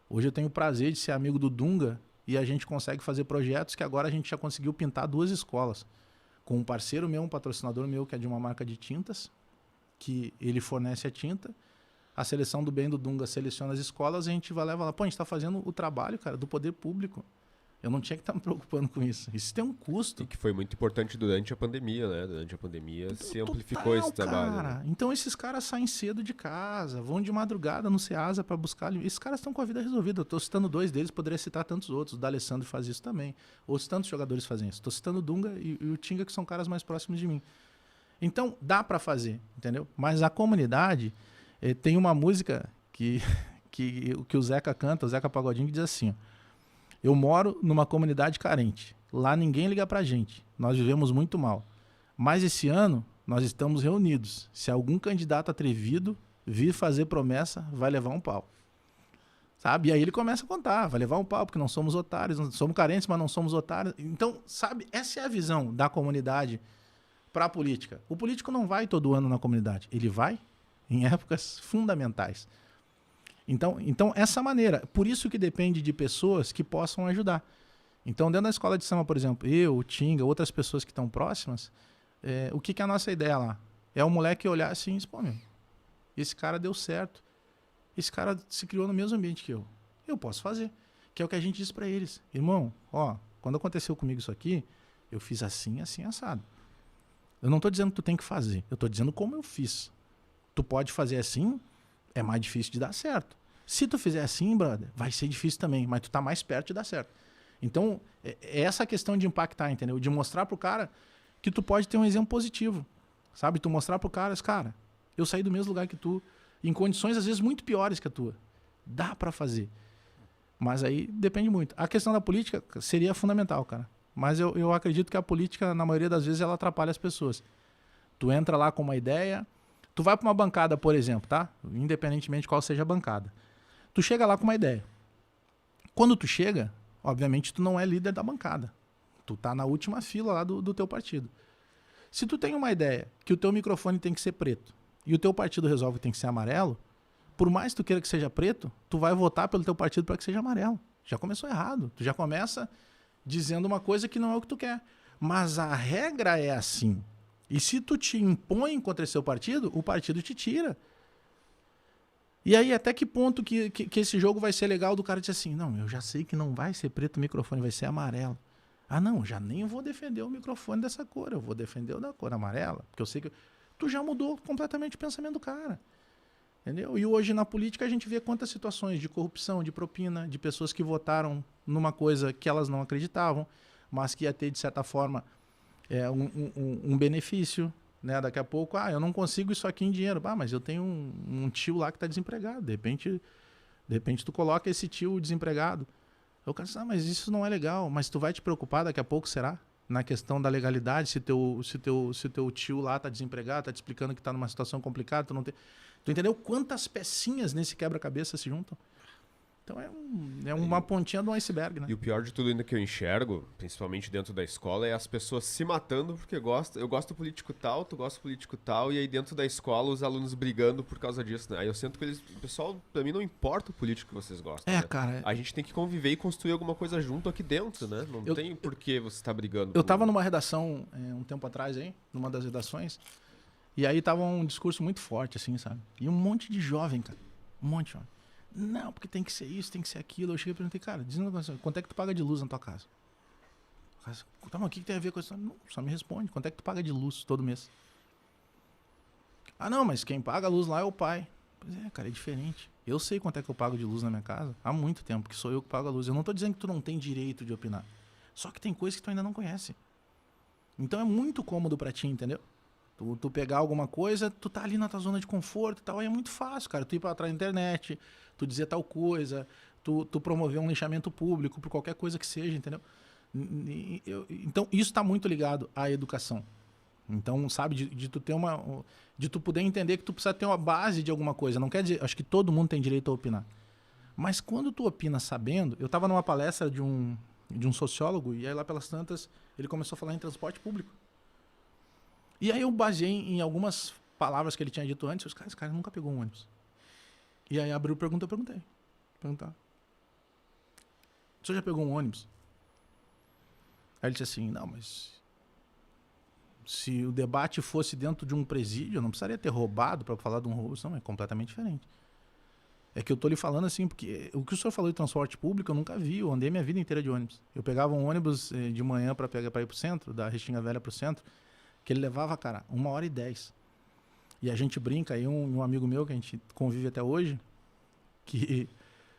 Hoje eu tenho o prazer de ser amigo do Dunga e a gente consegue fazer projetos que agora a gente já conseguiu pintar 2 escolas. Com um parceiro meu, um patrocinador meu, que é de uma marca de tintas, que ele fornece a tinta. A seleção do bem do Dunga seleciona as escolas e a gente vai levar lá. Pô, a gente está fazendo o trabalho, cara, do poder público. Eu não tinha que estar me preocupando com isso. Isso tem um custo. E que foi muito importante durante a pandemia, né? Durante a pandemia se amplificou esse trabalho. Cara. Né? Então esses caras saem cedo de casa, vão de madrugada no Ceasa para buscar... Esses caras estão com a vida resolvida. Eu estou citando 2 deles, poderia citar tantos outros. O D'Alessandro faz isso também. Outros tantos jogadores fazem isso. Estou citando o Dunga e o Tinga, que são caras mais próximos de mim. Então dá para fazer, entendeu? Mas a comunidade tem uma música que o Zeca canta, o Zeca Pagodinho, que diz assim... Ó, eu moro numa comunidade carente. Lá ninguém liga pra gente. Nós vivemos muito mal. Mas esse ano, nós estamos reunidos. Se algum candidato atrevido vir fazer promessa, vai levar um pau. Sabe? E aí ele começa a contar. Vai levar um pau, porque não somos otários. Não somos carentes, mas não somos otários. Então, sabe? Essa é a visão da comunidade pra política. O político não vai todo ano na comunidade. Ele vai em épocas fundamentais. Então, essa maneira. Por isso que depende de pessoas que possam ajudar. Então, dentro da escola de samba, por exemplo, eu, o Tinga, outras pessoas que estão próximas, o que é a nossa ideia lá? É o moleque olhar assim e dizer, pô, meu, esse cara deu certo. Esse cara se criou no mesmo ambiente que eu. Eu posso fazer. Que é o que a gente diz pra eles. Irmão, ó, quando aconteceu comigo isso aqui, eu fiz assim, assim, assado. Eu não tô dizendo que tu tem que fazer. Eu tô dizendo como eu fiz. Tu pode fazer assim... é mais difícil de dar certo. Se tu fizer assim, brother, vai ser difícil também, mas tu tá mais perto de dar certo. Então, é essa questão de impactar, entendeu? De mostrar pro cara que tu pode ter um exemplo positivo, sabe? Tu mostrar pro cara, eu saí do mesmo lugar que tu, em condições às vezes muito piores que a tua. Dá pra fazer. Mas aí depende muito. A questão da política seria fundamental, cara. Mas eu acredito que a política, na maioria das vezes, ela atrapalha as pessoas. Tu entra lá com uma ideia, tu vai para uma bancada, por exemplo, tá? Independentemente de qual seja a bancada. Tu chega lá com uma ideia. Quando tu chega, obviamente tu não é líder da bancada. Tu tá na última fila lá do teu partido. Se tu tem uma ideia que o teu microfone tem que ser preto e o teu partido resolve que tem que ser amarelo, por mais que tu queira que seja preto, tu vai votar pelo teu partido para que seja amarelo. Já começou errado. Tu já começa dizendo uma coisa que não é o que tu quer. Mas a regra é assim. E se tu te impõe contra esse seu partido, o partido te tira. E aí, até que ponto que esse jogo vai ser legal do cara dizer assim, não, eu já sei que não vai ser preto o microfone, vai ser amarelo. Ah, não, já nem vou defender o microfone dessa cor, eu vou defender o da cor amarela, porque eu sei que... Tu já mudou completamente o pensamento do cara. Entendeu? E hoje na política a gente vê quantas situações de corrupção, de propina, de pessoas que votaram numa coisa que elas não acreditavam, mas que ia ter, de certa forma, um benefício. Né? Daqui a pouco, eu não consigo isso aqui em dinheiro. Mas eu tenho um tio lá que está desempregado. De repente tu coloca esse tio desempregado. Eu quero dizer, mas isso não é legal. Mas tu vai te preocupar daqui a pouco, será? Na questão da legalidade, se teu tio lá está desempregado, está te explicando que está numa situação complicada, tu entendeu quantas pecinhas nesse quebra-cabeça se juntam? Então é uma pontinha do iceberg, né? E o pior de tudo ainda que eu enxergo, principalmente dentro da escola, é as pessoas se matando porque eu gosto do político tal, tu gosta do político tal, e aí dentro da escola os alunos brigando por causa disso, né? Aí eu sinto que o pessoal, pra mim, não importa o político que vocês gostam. Né? Cara... A gente tem que conviver e construir alguma coisa junto aqui dentro, né? Não tem por que você tá brigando. Eu tava numa redação um tempo atrás, aí, numa das redações, e aí tava um discurso muito forte, assim, sabe? E um monte de jovem, cara. Um monte de jovem. Não, porque tem que ser isso, tem que ser aquilo. Eu cheguei e perguntei, cara, diz uma coisa, quanto é que tu paga de luz na tua casa? Tá, mas o que tem a ver com isso? Não, só me responde, quanto é que tu paga de luz todo mês? Ah, não, mas quem paga a luz lá é o pai. Pois é, cara, é diferente. Eu sei quanto é que eu pago de luz na minha casa há muito tempo, que sou eu que pago a luz. Eu não tô dizendo que tu não tem direito de opinar. Só que tem coisas que tu ainda não conhece. Então é muito cômodo pra ti, entendeu? Tu pegar alguma coisa, tu tá ali na tua zona de conforto e tal, aí é muito fácil, cara. Tu ir pra trás da internet, tu dizer tal coisa, tu promover um linchamento público por qualquer coisa que seja, entendeu? Então, isso tá muito ligado à educação. Então, sabe, de tu ter de tu poder entender que tu precisa ter uma base de alguma coisa. Não quer dizer, acho que todo mundo tem direito a opinar. Mas quando tu opina sabendo... Eu tava numa palestra de um sociólogo, e aí lá pelas tantas, ele começou a falar em transporte público. E aí eu baseei em algumas palavras que ele tinha dito antes. Esse cara nunca pegou um ônibus. E aí abriu pergunta, eu perguntei. O senhor já pegou um ônibus? Aí ele disse assim, não, mas... Se o debate fosse dentro de um presídio, eu não precisaria ter roubado para falar de um roubo. Não, é completamente diferente. É que eu tô lhe falando assim, porque o que o senhor falou de transporte público eu nunca vi. Eu andei minha vida inteira de ônibus. Eu pegava um ônibus de manhã para ir pro centro, da Restinga Velha pro centro, que ele levava, cara, 1h10. E a gente brinca, aí um amigo meu, que a gente convive até hoje, que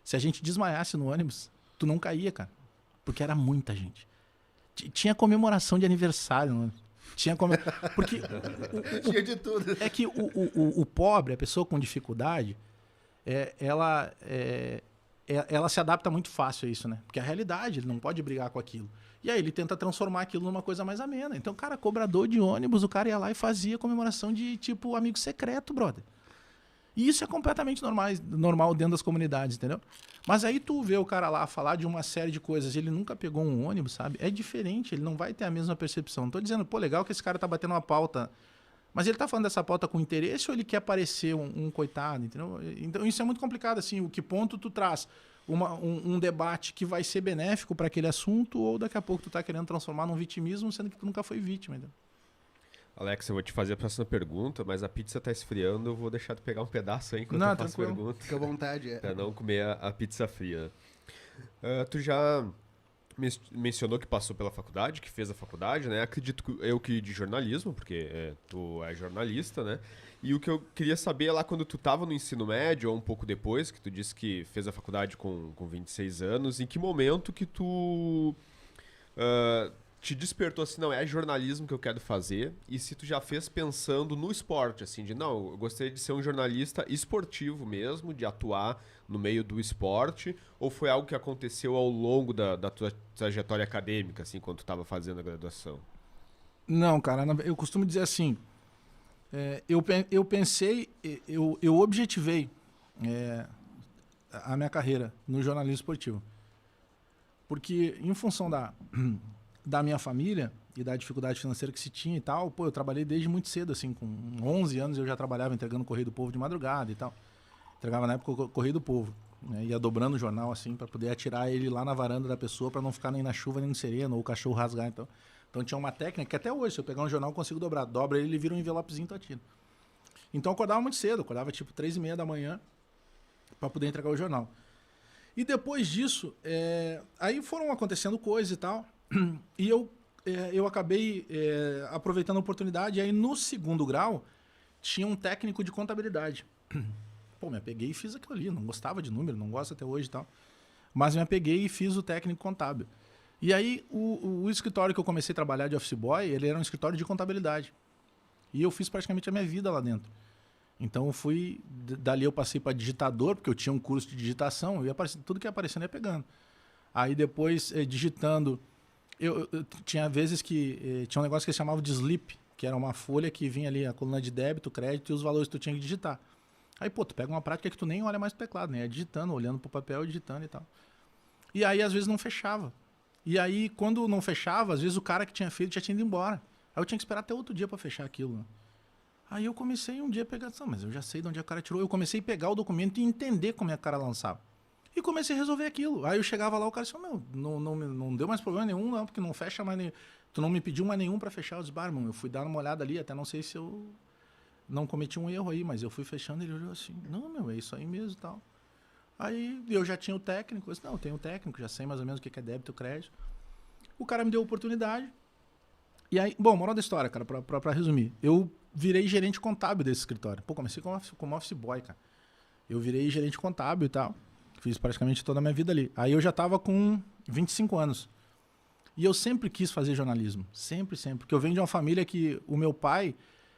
se a gente desmaiasse no ônibus, tu não caía, cara. Porque era muita gente. Tinha comemoração de aniversário no ônibus. Porque tinha de tudo. É que o pobre, a pessoa com dificuldade, ela se adapta muito fácil a isso, né? Porque a realidade, ele não pode brigar com aquilo. E aí ele tenta transformar aquilo numa coisa mais amena. Então, cara, cobrador de ônibus, o cara ia lá e fazia comemoração de, tipo, amigo secreto, brother. E isso é completamente normal dentro das comunidades, entendeu? Mas aí tu vê o cara lá falar de uma série de coisas, ele nunca pegou um ônibus, sabe? É diferente, ele não vai ter a mesma percepção. Não tô dizendo, pô, legal que esse cara tá batendo uma pauta, mas ele tá falando dessa pauta com interesse ou ele quer parecer um coitado, entendeu? Então isso é muito complicado, assim, o que ponto tu traz um debate que vai ser benéfico para aquele assunto ou daqui a pouco tu tá querendo transformar num vitimismo, sendo que tu nunca foi vítima, entendeu? Alex, eu vou te fazer a próxima pergunta, mas a pizza tá esfriando, eu vou deixar tu pegar um pedaço aí enquanto eu faço a pergunta. Fica à vontade. Pra não comer a pizza fria. Tu já mencionou que passou pela faculdade, que fez a faculdade, né? Acredito eu que de jornalismo, porque tu é jornalista, né? E o que eu queria saber é lá quando tu tava no ensino médio, ou um pouco depois, que tu disse que fez a faculdade com 26 anos, em que momento que tu... te despertou assim, não, é jornalismo que eu quero fazer, e se tu já fez pensando no esporte, assim, de não, eu gostaria de ser um jornalista esportivo mesmo, de atuar no meio do esporte, ou foi algo que aconteceu ao longo da tua trajetória acadêmica, assim, quando tu estava fazendo a graduação? Não, cara, eu costumo dizer assim, eu pensei, eu objetivei a minha carreira no jornalismo esportivo. Porque em função da minha família e da dificuldade financeira que se tinha e tal, eu trabalhei desde muito cedo, assim, com 11 anos eu já trabalhava entregando o Correio do Povo de madrugada e tal. Entregava na época o Correio do Povo, né? Ia dobrando o jornal, assim, para poder atirar ele lá na varanda da pessoa, para não ficar nem na chuva nem no sereno, ou o cachorro rasgar, então tinha uma técnica que até hoje, se eu pegar um jornal, eu consigo dobrar. Dobra ele vira um envelopezinho e tu atira. Então eu acordava muito cedo, acordava tipo 3h30 da manhã para poder entregar o jornal. E depois disso, aí foram acontecendo coisas e tal, e eu acabei aproveitando a oportunidade, e aí no segundo grau tinha um técnico de contabilidade. Pô, me apeguei e fiz aquilo ali, não gostava de número, não gosto até hoje e tal, mas me apeguei e fiz o técnico contábil. E aí o escritório que eu comecei a trabalhar de office boy, ele era um escritório de contabilidade. E eu fiz praticamente a minha vida lá dentro. Então dali eu passei para digitador, porque eu tinha um curso de digitação, e tudo que ia aparecendo ia pegando. Aí depois, digitando, eu tinha vezes que tinha um negócio que eles chamavam de slip, que era uma folha que vinha ali, a coluna de débito, crédito e os valores que tu tinha que digitar. Aí, tu pega uma prática que tu nem olha mais pro teclado, né? É digitando, olhando pro papel e digitando e tal. E aí, às vezes, não fechava. E aí, quando não fechava, às vezes o cara que tinha feito já tinha ido embora. Aí eu tinha que esperar até outro dia para fechar aquilo, né? Aí eu comecei um dia a pegar, mas eu já sei de onde a cara tirou. Eu comecei a pegar o documento e entender como é que o cara lançava. E comecei a resolver aquilo. Aí eu chegava lá, o cara disse, não deu mais problema nenhum, não, porque não fecha mais nenhum. Tu não me pediu mais nenhum para fechar os bar, irmão. Eu fui dar uma olhada ali, até não sei se eu não cometi um erro aí, mas eu fui fechando e ele olhou assim, não, é isso aí mesmo e tal. Aí eu já tinha o técnico, eu disse, eu tenho o técnico, já sei mais ou menos o que é débito e crédito. O cara me deu a oportunidade. E aí, moral da história, cara, pra resumir. Eu virei gerente contábil desse escritório. Comecei como office boy, cara. Eu virei gerente contábil e tal. Fiz praticamente toda a minha vida ali. Aí eu já tava com 25 anos. E eu sempre quis fazer jornalismo. Sempre. Porque eu venho de uma família que o meu pai...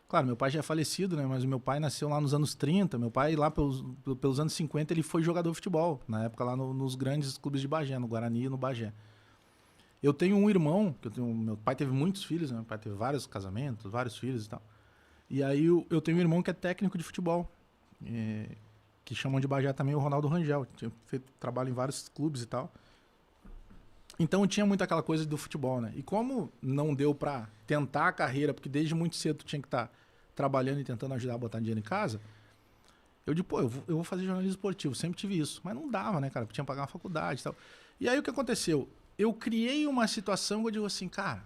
Claro, meu pai já é falecido, né? Mas o meu pai nasceu lá nos anos 30. Meu pai, lá pelos anos 50, ele foi jogador de futebol. Na época, lá nos grandes clubes de Bagé, no Guarani e no Bagé. Eu tenho um irmão, meu pai teve muitos filhos, né? Meu pai teve vários casamentos, vários filhos e tal. E aí eu tenho um irmão que é técnico de futebol, que chamam de Bagé também o Ronaldo Rangel. Tinha feito trabalho em vários clubes e tal. Então eu tinha muito aquela coisa do futebol, né? E como não deu pra tentar a carreira, porque desde muito cedo tu tinha que estar trabalhando e tentando ajudar a botar dinheiro em casa, eu digo, eu vou fazer jornalismo esportivo. Sempre tive isso. Mas não dava, né, cara? Porque tinha que pagar uma faculdade e tal. E aí o que aconteceu? Eu criei uma situação que eu digo assim, cara,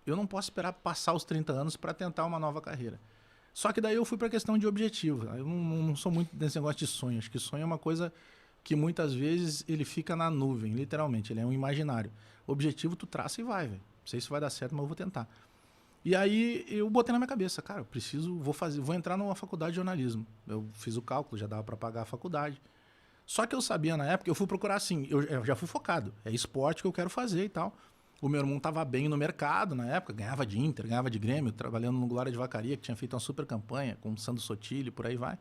eu não posso esperar passar os 30 anos para tentar uma nova carreira. Só que daí eu fui para a questão de objetivo. Eu não sou muito desse negócio de sonho. Acho que sonho é uma coisa que muitas vezes ele fica na nuvem, literalmente. Ele é um imaginário. Objetivo tu traça e vai, velho. Não sei se vai dar certo, mas eu vou tentar. E aí eu botei na minha cabeça, cara, vou entrar numa faculdade de jornalismo. Eu fiz o cálculo, já dava para pagar a faculdade. Só que eu sabia na época, eu fui procurar assim, eu já fui focado. É esporte que eu quero fazer e tal. O meu irmão estava bem no mercado na época, ganhava de Inter, ganhava de Grêmio, trabalhando no Glória de Vacaria, que tinha feito uma super campanha com o Sandro Sotile, por aí vai.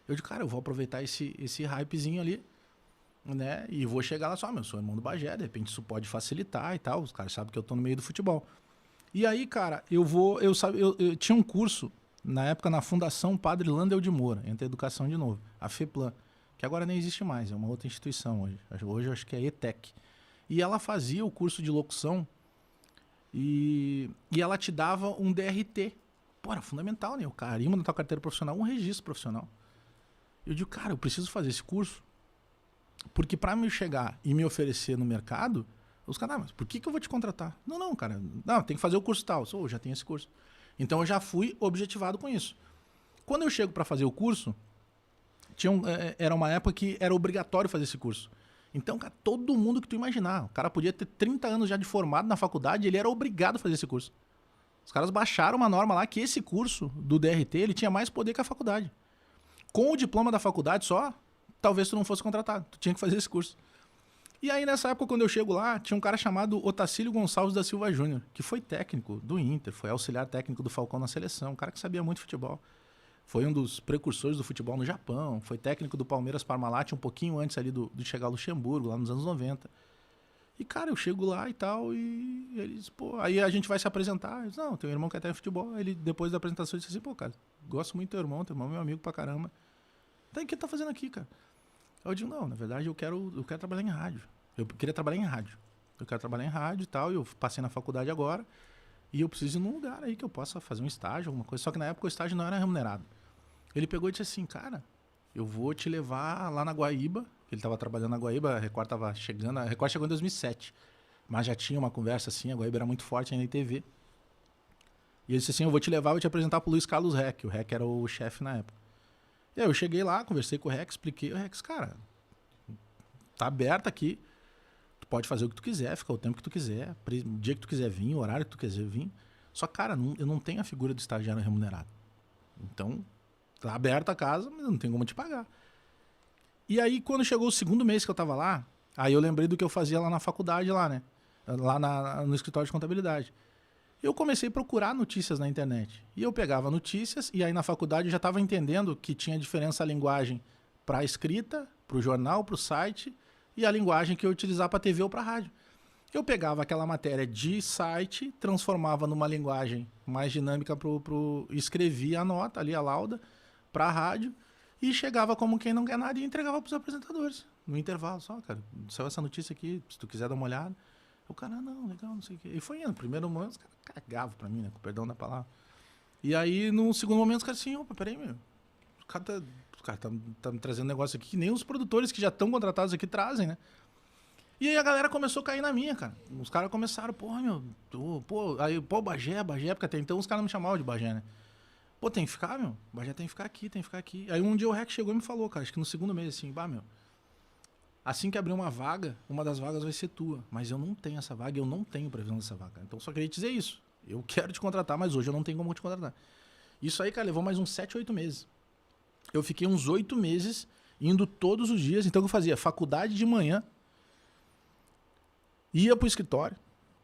Eu digo, cara, eu vou aproveitar esse hypezinho ali, né? E vou chegar lá só, eu sou irmão do Bagé, de repente isso pode facilitar e tal. Os caras sabem que eu tô no meio do futebol. E aí, cara, eu tinha um curso, na época, na Fundação Padre Landel de Moura, entre educação de novo, a FEPLAN, que agora nem existe mais, é uma outra instituição hoje. Hoje eu acho que é ETEC. E ela fazia o curso de locução e ela te dava um DRT. Pô, era fundamental, né? O carimbo na tua carteira profissional, um registro profissional. Eu digo, cara, eu preciso fazer esse curso. Porque para me chegar e me oferecer no mercado, os caras, mas por que eu vou te contratar? Não, cara, tem que fazer o curso tal. Eu já tenho esse curso. Então eu já fui objetivado com isso. Quando eu chego para fazer o curso, era uma época que era obrigatório fazer esse curso. Então, cara, todo mundo que tu imaginar. O cara podia ter 30 anos já de formado na faculdade, ele era obrigado a fazer esse curso. Os caras baixaram uma norma lá que esse curso do DRT, ele tinha mais poder que a faculdade. Com o diploma da faculdade só, talvez tu não fosse contratado. Tu tinha que fazer esse curso. E aí, nessa época, quando eu chego lá, tinha um cara chamado Otacílio Gonçalves da Silva Júnior, que foi técnico do Inter, foi auxiliar técnico do Falcão na seleção, um cara que sabia muito futebol. Foi um dos precursores do futebol no Japão, foi técnico do Palmeiras Parmalat um pouquinho antes ali de chegar ao Luxemburgo, lá nos anos 90. E, cara, eu chego lá e tal, e eles, pô, aí a gente vai se apresentar. Eles, não, teu irmão quer até futebol. Aí ele, depois da apresentação, disse assim, pô, cara, gosto muito do teu irmão é meu amigo pra caramba. Então, o que tá fazendo aqui, cara? Eu digo, não, na verdade, eu quero trabalhar em rádio. Eu queria trabalhar em rádio. Eu quero trabalhar em rádio e tal, e eu passei na faculdade agora, e eu preciso ir num lugar aí que eu possa fazer um estágio, alguma coisa. Só que na época o estágio não era remunerado. Ele pegou e disse assim, cara, eu vou te levar lá na Guaíba. Ele estava trabalhando na Guaíba, a Record estava chegando. A Record chegou em 2007. Mas já tinha uma conversa assim, a Guaíba era muito forte ainda em TV. E ele disse assim, eu vou te levar, vou te apresentar pro Luiz Carlos Reck. O Reck era o chefe na época. E aí eu cheguei lá, conversei com o Reck, expliquei. O Reck, cara, tá aberto aqui. Tu pode fazer o que tu quiser, ficar o tempo que tu quiser. O dia que tu quiser vir, o horário que tu quiser vir. Só, cara, eu não tenho a figura do estagiário remunerado. Então, tá aberta a casa, mas não tem como te pagar. E aí, quando chegou o segundo mês que eu tava lá, aí eu lembrei do que eu fazia lá na faculdade, lá, né? Lá no escritório de contabilidade. Eu comecei a procurar notícias na internet. E eu pegava notícias, e aí na faculdade eu já estava entendendo que tinha diferença a linguagem para a escrita, para o jornal, para o site, e a linguagem que eu utilizava para TV ou para rádio. Eu pegava aquela matéria de site, transformava numa linguagem mais dinâmica, escrevia a nota ali, a lauda, para a rádio, e chegava como quem não quer nada e entregava para os apresentadores. No intervalo, só, cara, saiu essa notícia aqui, se tu quiser dar uma olhada. O cara, não, legal, não sei o quê. E foi indo. No primeiro momento, os caras cagavam pra mim, né? Com perdão da palavra. E aí, no segundo momento, os caras assim, opa, peraí, meu. O cara tá me trazendo um negócio aqui que nem os produtores que já estão contratados aqui trazem, né? E aí a galera começou a cair na minha, cara. Os caras começaram, porra, meu, Bagé, porque até então os caras me chamavam de Bagé, né? Pô, tem que ficar, meu. Bagé tem que ficar aqui, tem que ficar aqui. Aí um dia o Rec chegou e me falou, cara, acho que no segundo mês, assim, meu. Assim que abrir uma vaga, uma das vagas vai ser tua. Mas eu não tenho essa vaga, eu não tenho previsão dessa vaga. Então só queria te dizer isso. Eu quero te contratar, mas hoje eu não tenho como te contratar. Isso aí, cara, levou mais uns 7, 8 meses. Eu fiquei uns 8 meses indo todos os dias. Então o que eu fazia? Faculdade de manhã, ia pro escritório.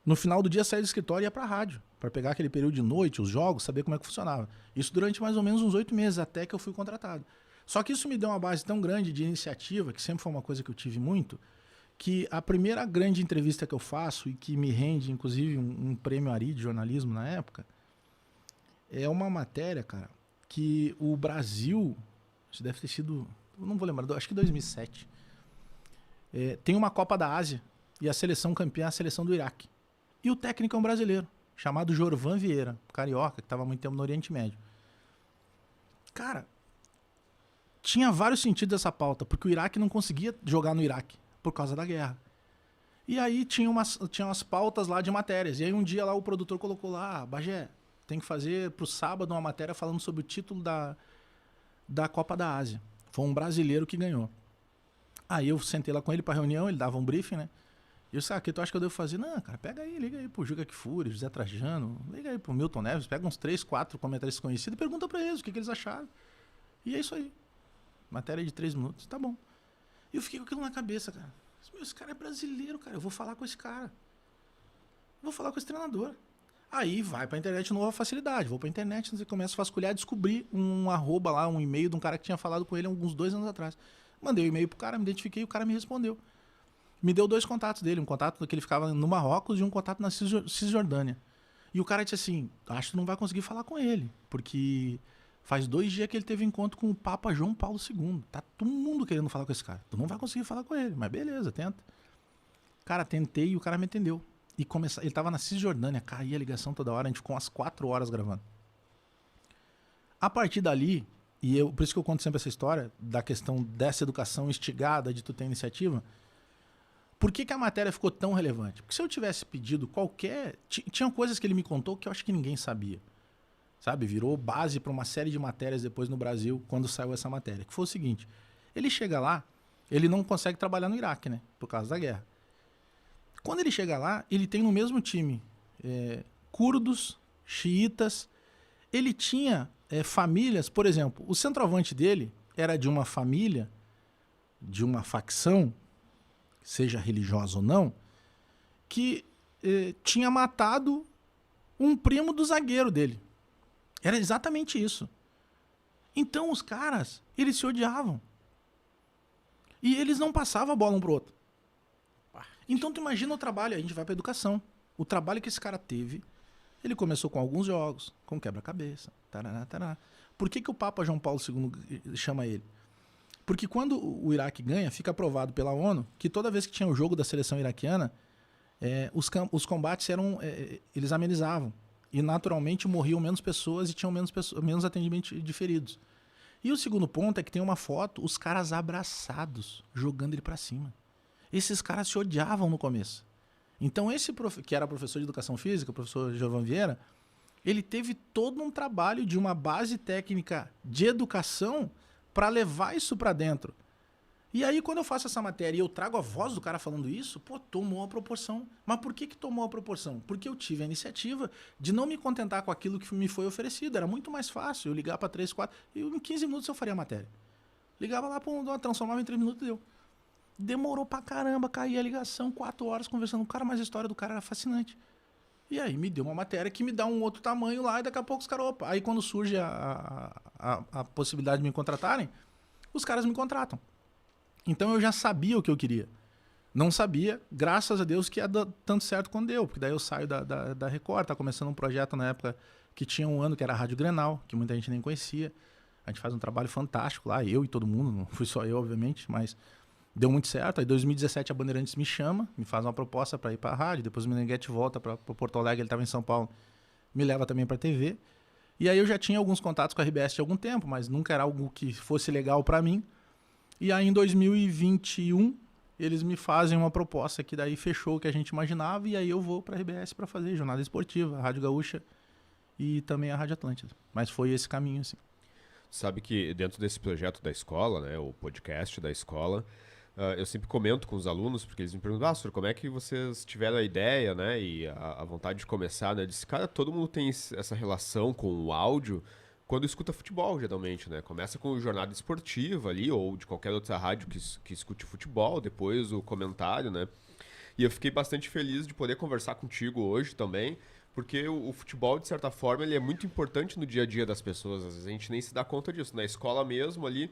No final do dia saía do escritório e ia pra rádio. Pra pegar aquele período de noite, os jogos, saber como é que funcionava. Isso durante mais ou menos uns 8 meses, até que eu fui contratado. Só que isso me deu uma base tão grande de iniciativa, que sempre foi uma coisa que eu tive muito, que a primeira grande entrevista que eu faço, e que me rende, inclusive, um prêmio Ari de jornalismo na época, é uma matéria, cara, que o Brasil, isso deve ter sido, não vou lembrar, acho que 2007, tem uma Copa da Ásia, e a seleção campeã é a seleção do Iraque. E o técnico é um brasileiro, chamado Jorvan Vieira, carioca, que estava há muito tempo no Oriente Médio. Cara, tinha vários sentidos essa pauta, porque o Iraque não conseguia jogar no Iraque, por causa da guerra. E aí tinha umas pautas lá de matérias. E aí um dia lá o produtor colocou lá, Bagé, tem que fazer pro sábado uma matéria falando sobre o título da Copa da Ásia. Foi um brasileiro que ganhou. Aí eu sentei lá com ele pra reunião, ele dava um briefing, né? E eu disse, o que tu acha que eu devo fazer? Não, cara, pega aí, liga aí pro Juca Kfouri, José Trajano, liga aí pro Milton Neves, pega uns 3, 4 comentários conhecidos e pergunta pra eles o que eles acharam. E é isso aí. Matéria de 3 minutos, tá bom. E eu fiquei com aquilo na cabeça, cara. Esse cara é brasileiro, cara. Eu vou falar com esse cara. Vou falar com esse treinador. Aí vai pra internet nova facilidade. Vou pra internet, você começa a vasculhar, descobrir um arroba lá, um e-mail de um cara que tinha falado com ele uns 2 anos atrás. Mandei o e-mail pro cara, me identifiquei, o cara me respondeu. Me deu 2 contatos dele. Um contato que ele ficava no Marrocos e um contato na Cisjordânia. E o cara disse assim, acho que tu não vai conseguir falar com ele, porque faz 2 dias que ele teve encontro com o Papa João Paulo II. Tá todo mundo querendo falar com esse cara. Tu não vai conseguir falar com ele, mas beleza, tenta. Cara, tentei e o cara me atendeu. E ele tava na Cisjordânia, caía a ligação toda hora, a gente ficou umas 4 horas gravando. A partir dali, por isso que eu conto sempre essa história, da questão dessa educação instigada, de tu ter iniciativa. Por que a matéria ficou tão relevante? Porque se eu tivesse pedido qualquer... Tinham coisas que ele me contou que eu acho que ninguém sabia. Sabe? Virou base para uma série de matérias depois no Brasil, quando saiu essa matéria. Que foi o seguinte, ele chega lá, ele não consegue trabalhar no Iraque, né? Por causa da guerra. Quando ele chega lá, ele tem no mesmo time curdos, xiitas. Ele tinha famílias, por exemplo, o centroavante dele era de uma família, de uma facção, seja religiosa ou não, que tinha matado um primo do zagueiro dele. Era exatamente isso. Então os caras, eles se odiavam. E eles não passavam a bola um pro outro. Então tu imagina o trabalho, a gente vai pra educação. O trabalho que esse cara teve, ele começou com alguns jogos, com quebra-cabeça, tarará, tarará. Por que o Papa João Paulo II chama ele? Porque quando o Iraque ganha, fica aprovado pela ONU que toda vez que tinha o jogo da seleção iraquiana, os combates eles amenizavam. E naturalmente morriam menos pessoas e tinham menos atendimento de feridos. E o segundo ponto é que tem uma foto, os caras abraçados, jogando ele pra cima. Esses caras se odiavam no começo. Então esse que era professor de educação física, o professor Giovan Vieira, ele teve todo um trabalho de uma base técnica de educação para levar isso para dentro. E aí quando eu faço essa matéria e eu trago a voz do cara falando isso, pô, tomou a proporção. Mas por que tomou a proporção? Porque eu tive a iniciativa de não me contentar com aquilo que me foi oferecido. Era muito mais fácil eu ligar para 3, 4... E em 15 minutos eu faria a matéria. Ligava lá, transformava em 3 minutos e deu. Demorou pra caramba, caía a ligação, 4 horas conversando com o cara, mas a história do cara era fascinante. E aí me deu uma matéria que me dá um outro tamanho lá e daqui a pouco os caras... Opa, aí quando surge a possibilidade de me contratarem, os caras me contratam. Então eu já sabia o que eu queria. Não sabia, graças a Deus, que ia dar tanto certo quando deu. Porque daí eu saio da Record, tá começando um projeto na época que tinha um ano, que era a Rádio Grenal, que muita gente nem conhecia. A gente faz um trabalho fantástico lá, eu e todo mundo, não fui só eu, obviamente, mas deu muito certo. Aí em 2017 a Bandeirantes me chama, me faz uma proposta para ir para a rádio, depois o Meneghetti volta para Porto Alegre, ele estava em São Paulo, me leva também para a TV. E aí eu já tinha alguns contatos com a RBS de algum tempo, mas nunca era algo que fosse legal para mim. E aí em 2021 eles me fazem uma proposta que daí fechou o que a gente imaginava e aí eu vou para a RBS para fazer jornada esportiva, a Rádio Gaúcha e também a Rádio Atlântida. Mas foi esse caminho, assim. Sabe que dentro desse projeto da escola, né, o podcast da escola, eu sempre comento com os alunos, porque eles me perguntam, professor, como é que vocês tiveram a ideia, né, e a vontade de começar, né? Eu disse, cara, todo mundo tem essa relação com o áudio quando escuta futebol, geralmente, né? Começa com jornada esportiva ali, ou de qualquer outra rádio que escute futebol, depois o comentário, né? E eu fiquei bastante feliz de poder conversar contigo hoje também, porque o futebol, de certa forma, ele é muito importante no dia a dia das pessoas. Às vezes a gente nem se dá conta disso. Na escola mesmo ali,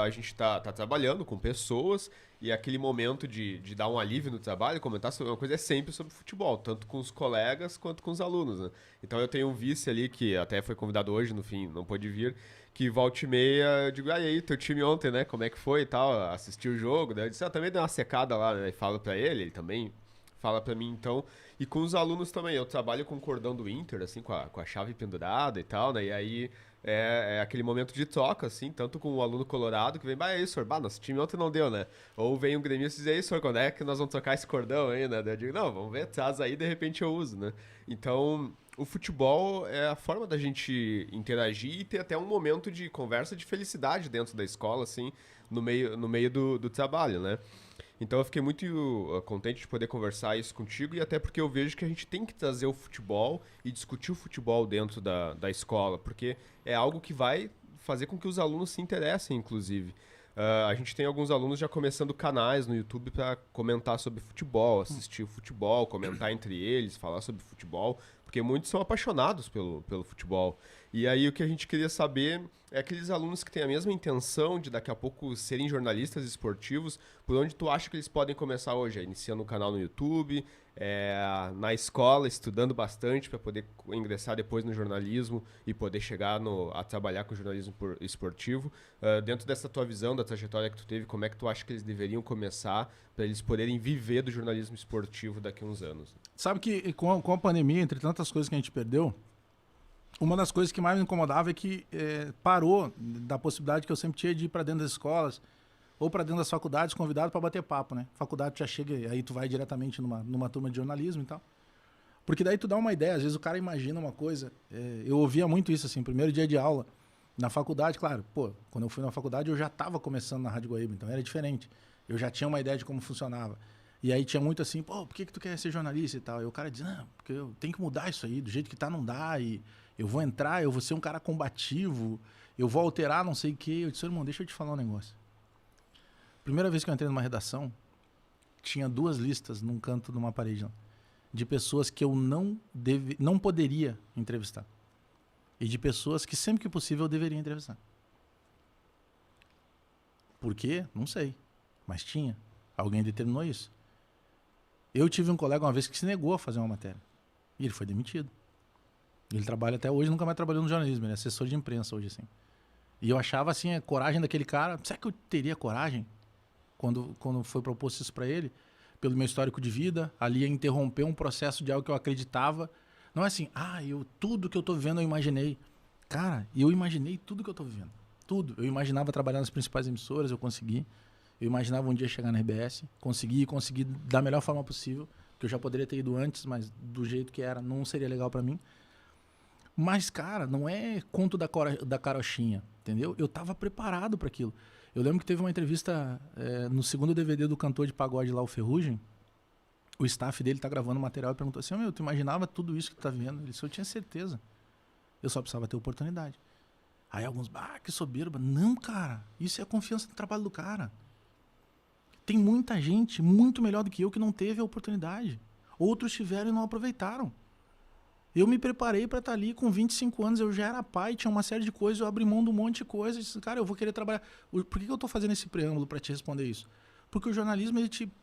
a gente tá trabalhando com pessoas e aquele momento de dar um alívio no trabalho, comentar sobre uma coisa é sempre sobre futebol, tanto com os colegas quanto com os alunos, né? Então eu tenho um vice ali que até foi convidado hoje, no fim, não pôde vir, que volta e meia, eu digo, e aí, teu time ontem, né? Como é que foi e tal? Assistiu o jogo, né? Eu disse, também deu uma secada lá, né? E falo pra ele também fala pra mim, então. E com os alunos também, eu trabalho com o cordão do Inter, assim, com a chave pendurada e tal, né? E aí é aquele momento de troca, assim, tanto com o aluno colorado que vem, é isso, senhor, nosso time ontem não deu, né? Ou vem um gremista e diz, aí, senhor, quando é que nós vamos trocar esse cordão aí, né? Eu digo, não, vamos ver, traz aí, de repente eu uso, né? Então, o futebol é a forma da gente interagir e ter até um momento de conversa de felicidade dentro da escola, assim, no meio do trabalho, né? Então eu fiquei muito contente de poder conversar isso contigo e até porque eu vejo que a gente tem que trazer o futebol e discutir o futebol dentro da escola, porque é algo que vai fazer com que os alunos se interessem, inclusive. A gente tem alguns alunos já começando canais no YouTube para comentar sobre futebol, assistir o futebol, comentar entre eles, falar sobre futebol, porque muitos são apaixonados pelo futebol. E aí o que a gente queria saber é aqueles alunos que têm a mesma intenção de daqui a pouco serem jornalistas esportivos, por onde tu acha que eles podem começar hoje? Iniciando um canal no YouTube, na escola, estudando bastante para poder ingressar depois no jornalismo e poder chegar a trabalhar com jornalismo esportivo. Dentro dessa tua visão, da trajetória que tu teve, como é que tu acha que eles deveriam começar para eles poderem viver do jornalismo esportivo daqui a uns anos? Sabe que com a pandemia, entre tantas coisas que a gente perdeu, uma das coisas que mais me incomodava é que parou da possibilidade que eu sempre tinha de ir para dentro das escolas ou para dentro das faculdades convidado para bater papo, né? Faculdade já chega e aí tu vai diretamente numa turma de jornalismo e tal. Porque daí tu dá uma ideia, às vezes o cara imagina uma coisa. Eu ouvia muito isso, assim, primeiro dia de aula na faculdade, claro, quando eu fui na faculdade eu já estava começando na Rádio Guaíba, então era diferente. Eu já tinha uma ideia de como funcionava. E aí tinha muito assim, por que tu quer ser jornalista e tal? E o cara diz, não, porque eu tenho que mudar isso aí, do jeito que tá não dá, e eu vou entrar, eu vou ser um cara combativo, eu vou alterar não sei o quê. Eu disse, irmão, deixa eu te falar um negócio. Primeira vez que eu entrei numa redação, tinha 2 listas num canto de uma parede lá, de pessoas que eu não poderia entrevistar. E de pessoas que sempre que possível eu deveria entrevistar. Por quê? Não sei. Mas tinha. Alguém determinou isso. Eu tive um colega uma vez que se negou a fazer uma matéria. E ele foi demitido. Ele trabalha até hoje, nunca mais trabalhou no jornalismo. Ele é assessor de imprensa hoje, assim. E eu achava, assim, a coragem daquele cara... Será que eu teria coragem quando foi proposto isso para ele? Pelo meu histórico de vida, ali ia interromper um processo de algo que eu acreditava. Não é assim, tudo que eu tô vivendo eu imaginei. Cara, eu imaginei tudo que eu tô vivendo. Tudo. Eu imaginava trabalhar nas principais emissoras, eu consegui. Eu imaginava um dia chegar na RBS, consegui da melhor forma possível, que eu já poderia ter ido antes, mas do jeito que era, não seria legal para mim. Mas, cara, não é conto da carochinha, entendeu? Eu tava preparado para aquilo. Eu lembro que teve uma entrevista no segundo DVD do cantor de pagode lá, o Ferrugem. O staff dele tá gravando material e perguntou assim, tu imaginava tudo isso que tu tá vendo? Ele disse, eu tinha certeza. Eu só precisava ter oportunidade. Aí alguns, que soberba. Não, cara, isso é a confiança no trabalho do cara. Tem muita gente muito melhor do que eu que não teve a oportunidade. Outros tiveram e não aproveitaram. Eu me preparei para estar ali com 25 anos, eu já era pai, tinha uma série de coisas, eu abri mão de um monte de coisas. Disse, cara, eu vou querer trabalhar. Por que eu estou fazendo esse preâmbulo para te responder isso? Porque o jornalismo,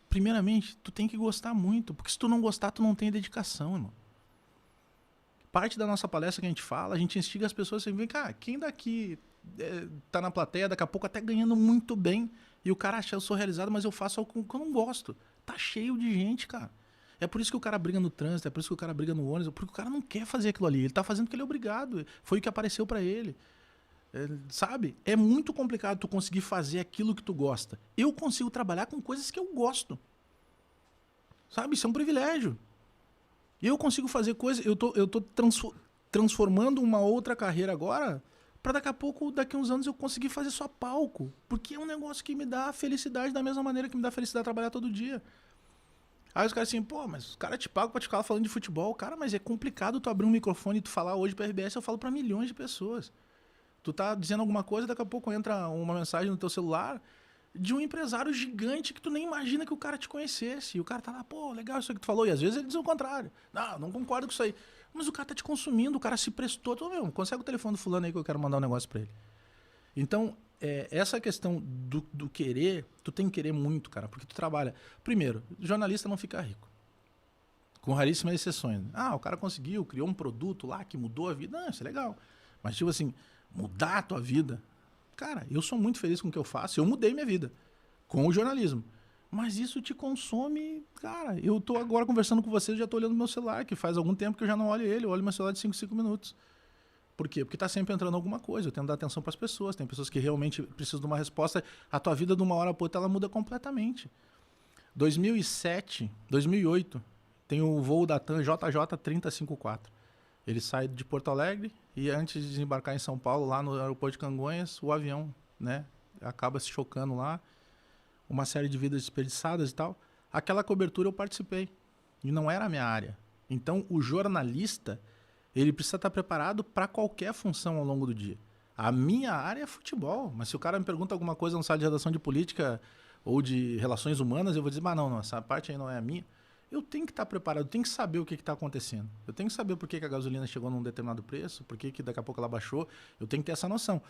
primeiramente, tu tem que gostar muito. Porque se tu não gostar, tu não tem dedicação, irmão. Parte da nossa palestra que a gente fala, a gente instiga as pessoas assim, vem cá, quem daqui tá na plateia, daqui a pouco até ganhando muito bem, e o cara acha, eu sou realizado, mas eu faço algo que eu não gosto. Tá cheio de gente, cara. É por isso que o cara briga no trânsito, é por isso que o cara briga no ônibus, porque o cara não quer fazer aquilo ali. Ele tá fazendo porque ele é obrigado. Foi o que apareceu para ele. Sabe? É muito complicado tu conseguir fazer aquilo que tu gosta. Eu consigo trabalhar com coisas que eu gosto. Sabe? Isso é um privilégio. Eu consigo fazer coisas... Eu tô transformando uma outra carreira agora para daqui a pouco, daqui a uns anos, eu conseguir fazer só palco. Porque é um negócio que me dá felicidade da mesma maneira que me dá felicidade trabalhar todo dia. Aí os caras assim, mas os caras te pagam pra te ficar falando de futebol. Cara, mas é complicado tu abrir um microfone e tu falar hoje pra RBS, eu falo pra milhões de pessoas. Tu tá dizendo alguma coisa, daqui a pouco entra uma mensagem no teu celular de um empresário gigante que tu nem imagina que o cara te conhecesse. E o cara tá lá, legal isso aí que tu falou. E às vezes ele diz o contrário. Não concordo com isso aí. Mas o cara tá te consumindo, o cara se prestou. Consegue o telefone do fulano aí que eu quero mandar um negócio pra ele. Então... essa questão do querer, tu tem que querer muito, cara, porque tu trabalha. Primeiro, jornalista não fica rico. Com raríssimas exceções. O cara conseguiu, criou um produto lá que mudou a vida. Não, isso é legal. Mas, tipo assim, mudar a tua vida. Cara, eu sou muito feliz com o que eu faço. Eu mudei minha vida com o jornalismo. Mas isso te consome. Cara, eu tô agora conversando com vocês, já tô olhando meu celular, que faz algum tempo que eu já não olho ele. Eu olho meu celular de 5 minutos. Por quê? Porque está sempre entrando alguma coisa, eu tenho que dar atenção para as pessoas, tem pessoas que realmente precisam de uma resposta, a tua vida de uma hora para outra ela muda completamente. 2008, tem o voo da TAM JJ 3054. Ele sai de Porto Alegre e antes de desembarcar em São Paulo, lá no aeroporto de Congonhas, o avião, né, acaba se chocando lá, uma série de vidas desperdiçadas e tal. Aquela cobertura eu participei e não era a minha área. Então o jornalista... ele precisa estar preparado para qualquer função ao longo do dia. A minha área é futebol, mas se o cara me pergunta alguma coisa no site de redação de política ou de relações humanas, eu vou dizer, não, essa parte aí não é a minha. Eu tenho que estar preparado, eu tenho que saber o que está acontecendo. Eu tenho que saber por que a gasolina chegou num determinado preço, por que daqui a pouco ela baixou. Eu tenho que ter essa noção.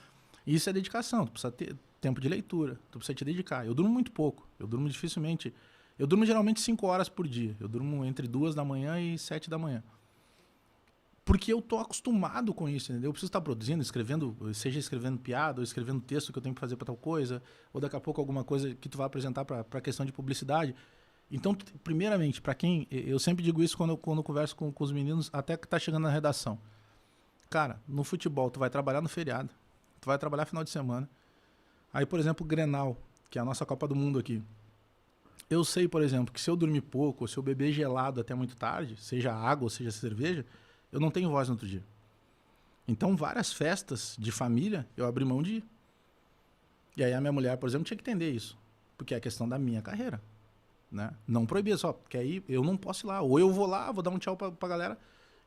E isso é dedicação, tu precisa ter tempo de leitura, tu precisa te dedicar. Eu durmo muito pouco, eu durmo dificilmente. Eu durmo geralmente 5 horas por dia. Eu durmo entre 2 da manhã e 7 da manhã. Porque eu tô acostumado com isso, entendeu? Eu preciso estar produzindo, escrevendo, seja escrevendo piada, ou escrevendo texto que eu tenho que fazer para tal coisa, ou daqui a pouco alguma coisa que tu vai apresentar para questão de publicidade. Então, primeiramente, para quem... Eu sempre digo isso quando eu converso com os meninos, até que tá chegando na redação. Cara, no futebol, tu vai trabalhar no feriado, tu vai trabalhar final de semana. Aí, por exemplo, o Grenal, que é a nossa Copa do Mundo aqui. Eu sei, por exemplo, que se eu dormir pouco, ou se eu beber gelado até muito tarde, seja água ou seja cerveja, eu não tenho voz no outro dia. Então, várias festas de família, eu abri mão de ir. E aí a minha mulher, por exemplo, tinha que entender isso. Porque é a questão da minha carreira. Né? Não proibir, só porque aí eu não posso ir lá. Ou eu vou lá, vou dar um tchau pra galera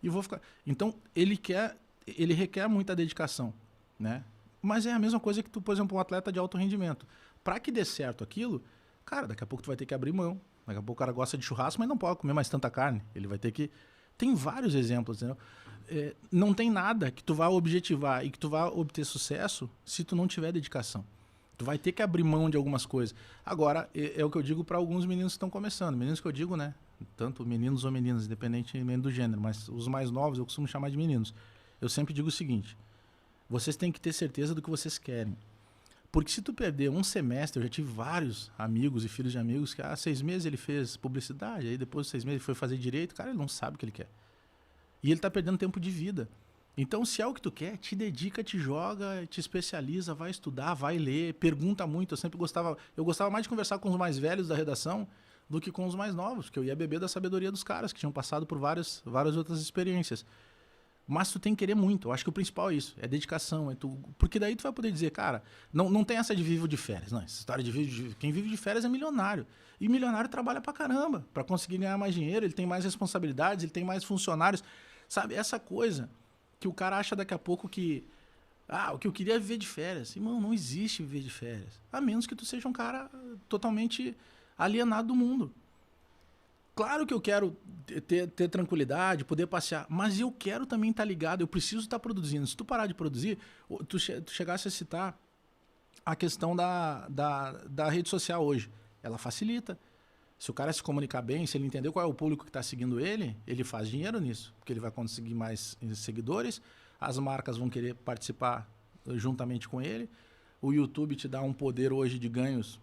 e vou ficar... Então, ele requer muita dedicação. Né? Mas é a mesma coisa que tu, por exemplo, um atleta de alto rendimento. Para que dê certo aquilo, cara, daqui a pouco tu vai ter que abrir mão. Daqui a pouco o cara gosta de churrasco, mas não pode comer mais tanta carne. Ele vai ter que... Tem vários exemplos, entendeu? Não tem nada que tu vá objetivar e que tu vá obter sucesso se tu não tiver dedicação. Tu vai ter que abrir mão de algumas coisas. Agora, é o que eu digo para alguns meninos que estão começando. Meninos que eu digo, né? tanto meninos ou meninas, independentemente do gênero, mas os mais novos eu costumo chamar de meninos. Eu sempre digo o seguinte: vocês têm que ter certeza do que vocês querem. Porque se tu perder um semestre, eu já tive vários amigos e filhos de amigos que 6 meses ele fez publicidade, aí depois de 6 meses ele foi fazer direito, cara, ele não sabe o que ele quer. E ele tá perdendo tempo de vida. Então, se é o que tu quer, te dedica, te joga, te especializa, vai estudar, vai ler, pergunta muito. Eu gostava mais de conversar com os mais velhos da redação do que com os mais novos, porque eu ia beber da sabedoria dos caras que tinham passado por várias outras experiências. Mas tu tem que querer muito. Eu acho que o principal é isso, é dedicação. Porque daí tu vai poder dizer, cara, não tem essa de vivo de férias. Não, essa história de quem vive de férias é milionário. E milionário trabalha pra caramba. Pra conseguir ganhar mais dinheiro, ele tem mais responsabilidades, ele tem mais funcionários. Sabe, essa coisa que o cara acha daqui a pouco que... o que eu queria é viver de férias. Irmão, não existe viver de férias. A menos que tu seja um cara totalmente alienado do mundo. Claro que eu quero ter tranquilidade, poder passear, mas eu quero também estar ligado, eu preciso estar produzindo. Se tu parar de produzir, tu chegasse a citar a questão da rede social hoje. Ela facilita. Se o cara se comunicar bem, se ele entender qual é o público que está seguindo ele faz dinheiro nisso, porque ele vai conseguir mais seguidores, as marcas vão querer participar juntamente com ele. O YouTube te dá um poder hoje de ganhos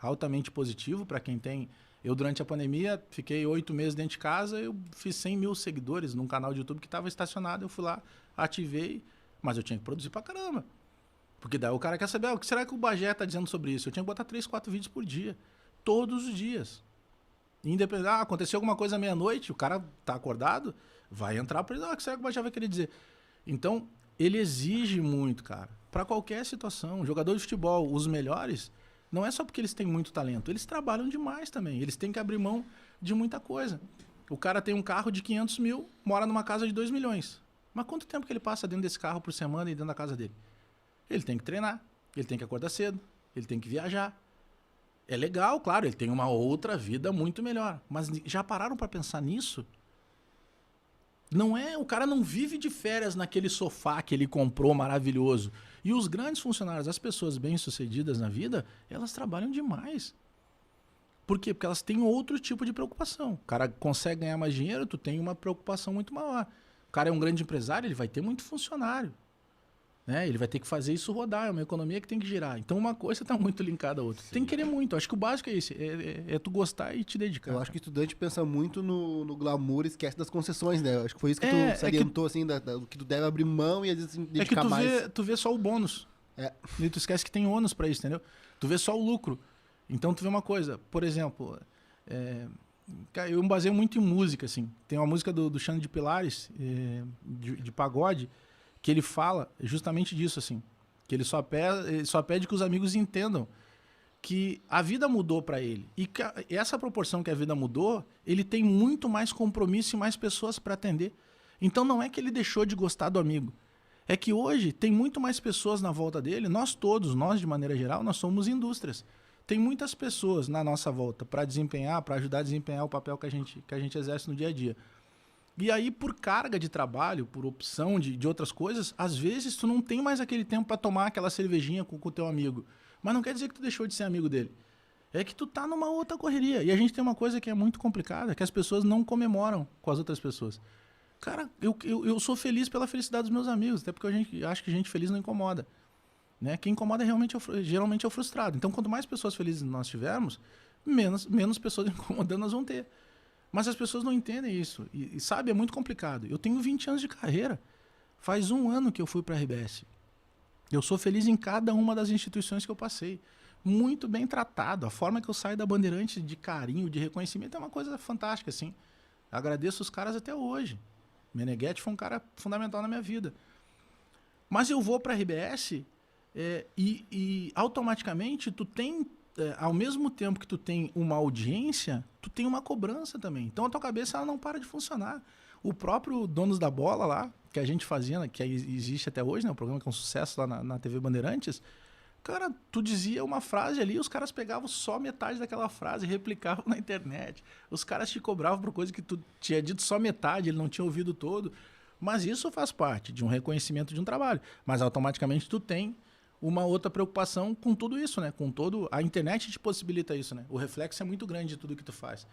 altamente positivo para quem tem... Eu, durante a pandemia, fiquei 8 meses dentro de casa, eu fiz 100 mil seguidores num canal de YouTube que estava estacionado, eu fui lá, ativei, mas eu tinha que produzir pra caramba. Porque daí o cara quer saber, o que será que o Bagé tá dizendo sobre isso? Eu tinha que botar 3, 4 vídeos por dia, todos os dias. Independente, aconteceu alguma coisa à meia-noite, o cara tá acordado, vai entrar para ele, o que será que o Bagé vai querer dizer? Então, ele exige muito, cara, para qualquer situação. Jogador de futebol, os melhores... Não é só porque eles têm muito talento, eles trabalham demais também. Eles têm que abrir mão de muita coisa. O cara tem um carro de 500 mil, mora numa casa de 2 milhões. Mas quanto tempo que ele passa dentro desse carro por semana e dentro da casa dele? Ele tem que treinar, ele tem que acordar cedo, ele tem que viajar. É legal, claro, ele tem uma outra vida muito melhor. Mas já pararam para pensar nisso? Não é, o cara não vive de férias naquele sofá que ele comprou maravilhoso. E os grandes funcionários, as pessoas bem-sucedidas na vida, elas trabalham demais. Por quê? Porque elas têm outro tipo de preocupação. O cara consegue ganhar mais dinheiro, tu tem uma preocupação muito maior. O cara é um grande empresário, ele vai ter muito funcionário. Né? Ele vai ter que fazer isso rodar, é uma economia que tem que girar. Então uma coisa está muito linkada à outra. Sim. Tem que querer muito. Acho que o básico é esse, é tu gostar e te dedicar. Eu acho que o estudante pensa muito no glamour e esquece das concessões, né? Acho que foi isso que tu salientou, assim, do que tu deve abrir mão e às vezes dedicar mais. Tu vê só o bônus. E tu esquece que tem ônus para isso, entendeu? Tu vê só o lucro. Então tu vê uma coisa, por exemplo, eu me baseio muito em música, assim. Tem uma música do Xande de Pilares, de pagode, que ele fala justamente disso, assim. Que ele só pede que os amigos entendam que a vida mudou para ele. E que essa proporção que a vida mudou, ele tem muito mais compromisso e mais pessoas para atender. Então não é que ele deixou de gostar do amigo. É que hoje tem muito mais pessoas na volta dele. Nós todos, nós de maneira geral, nós somos indústrias. Tem muitas pessoas na nossa volta para ajudar a desempenhar o papel que a gente exerce no dia a dia. E aí, por carga de trabalho, por opção de outras coisas, às vezes tu não tem mais aquele tempo para tomar aquela cervejinha com o teu amigo. Mas não quer dizer que tu deixou de ser amigo dele. É que tu tá numa outra correria. E a gente tem uma coisa que é muito complicada, que as pessoas não comemoram com as outras pessoas. Cara, eu sou feliz pela felicidade dos meus amigos, até porque eu acho que gente feliz não incomoda. Né? Quem incomoda geralmente é o frustrado. Então, quanto mais pessoas felizes nós tivermos, menos pessoas incomodando nós vamos ter. Mas as pessoas não entendem isso. E sabe, é muito complicado. Eu tenho 20 anos de carreira. Faz 1 ano que eu fui para a RBS. Eu sou feliz em cada uma das instituições que eu passei. Muito bem tratado. A forma que eu saio da Bandeirante de carinho, de reconhecimento, é uma coisa fantástica, assim. Agradeço os caras até hoje. Meneghetti foi um cara fundamental na minha vida. Mas eu vou para a RBS e automaticamente tu tem... ao mesmo tempo que tu tem uma audiência, tu tem uma cobrança também. Então a tua cabeça ela não para de funcionar. O próprio Donos da Bola lá, que a gente fazia, que existe até hoje, né, o programa que é um sucesso lá na TV Bandeirantes, cara, tu dizia uma frase ali, os caras pegavam só metade daquela frase e replicavam na internet. Os caras te cobravam por coisa que tu tinha dito só metade, ele não tinha ouvido todo. Mas isso faz parte de um reconhecimento de um trabalho. Mas automaticamente tu tem uma outra preocupação com tudo isso, né? Com todo... A internet te possibilita isso, né? O reflexo é muito grande de tudo que tu faz.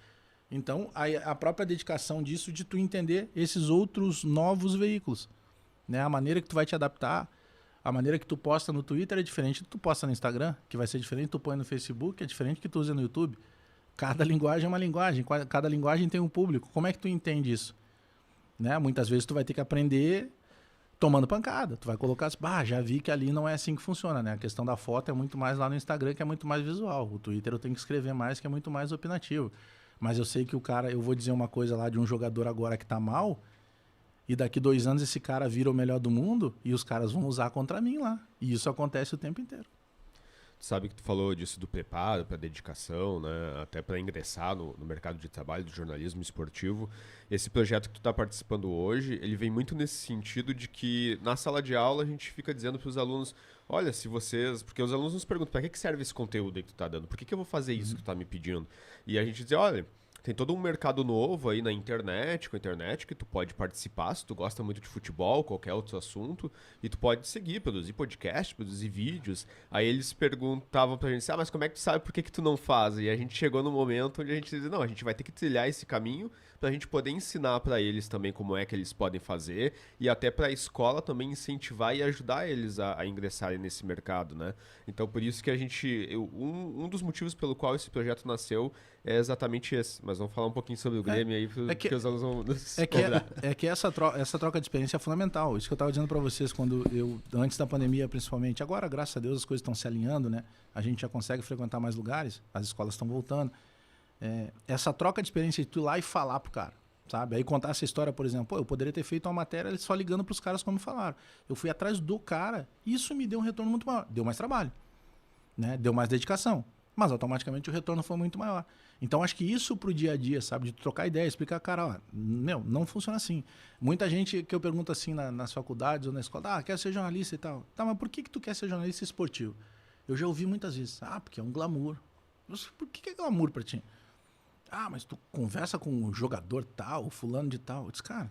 Então, a própria dedicação disso, de tu entender esses outros novos veículos, né? A maneira que tu vai te adaptar, a maneira que tu posta no Twitter é diferente do que tu posta no Instagram, que vai ser diferente do que tu põe no Facebook, é diferente do que tu usa no YouTube. Cada linguagem é uma linguagem, cada linguagem tem um público. Como é que tu entende isso? Né? Muitas vezes tu vai ter que aprender tomando pancada. Tu vai colocar assim, já vi que ali não é assim que funciona, né? A questão da foto é muito mais lá no Instagram, que é muito mais visual. O Twitter eu tenho que escrever mais, que é muito mais opinativo. Mas eu sei que o cara, eu vou dizer uma coisa lá de um jogador agora que tá mal, e daqui 2 anos esse cara vira o melhor do mundo, e os caras vão usar contra mim lá. E isso acontece o tempo inteiro. Tu sabe que tu falou disso do preparo, para dedicação, né? Até para ingressar no mercado de trabalho do jornalismo esportivo. Esse projeto que tu está participando hoje, ele vem muito nesse sentido de que na sala de aula a gente fica dizendo para os alunos, olha, se vocês... Porque os alunos nos perguntam, para que serve esse conteúdo aí que tu tá dando? Por que eu vou fazer isso que tu tá me pedindo? E a gente diz, olha... Tem todo um mercado novo aí na internet, com a internet, que tu pode participar se tu gosta muito de futebol, qualquer outro assunto, e tu pode seguir, produzir podcast, produzir vídeos. Aí eles perguntavam pra gente, mas como é que tu sabe por que tu não faz? E a gente chegou no momento onde a gente dizia, não, a gente vai ter que trilhar esse caminho pra gente poder ensinar pra eles também como é que eles podem fazer, e até pra escola também incentivar e ajudar eles a ingressarem nesse mercado, né? Então por isso que a gente, um dos motivos pelo qual esse projeto nasceu é exatamente esse. Mas vamos falar um pouquinho sobre o Grêmio aí, porque os alunos vão nos cobrar. Que essa troca de experiência é fundamental. Isso que eu estava dizendo para vocês quando antes da pandemia principalmente. Agora, graças a Deus, as coisas estão se alinhando, né? A gente já consegue frequentar mais lugares, as escolas estão voltando. Essa troca de experiência de tu ir lá e falar pro cara, sabe? Aí contar essa história, por exemplo, eu poderia ter feito uma matéria só ligando pros caras como me falaram. Eu fui atrás do cara, isso me deu um retorno muito maior. Deu mais trabalho, né? Deu mais dedicação, mas automaticamente o retorno foi muito maior. Então, acho que isso pro dia a dia, sabe? De trocar ideia, explicar, cara, ó, não funciona assim. Muita gente que eu pergunto assim nas faculdades ou na escola, quer ser jornalista e tal. Tá, mas por que tu quer ser jornalista esportivo? Eu já ouvi muitas vezes, porque é um glamour. Por que é glamour pra ti? Mas tu conversa com o jogador tal, o fulano de tal. Eu disse, cara,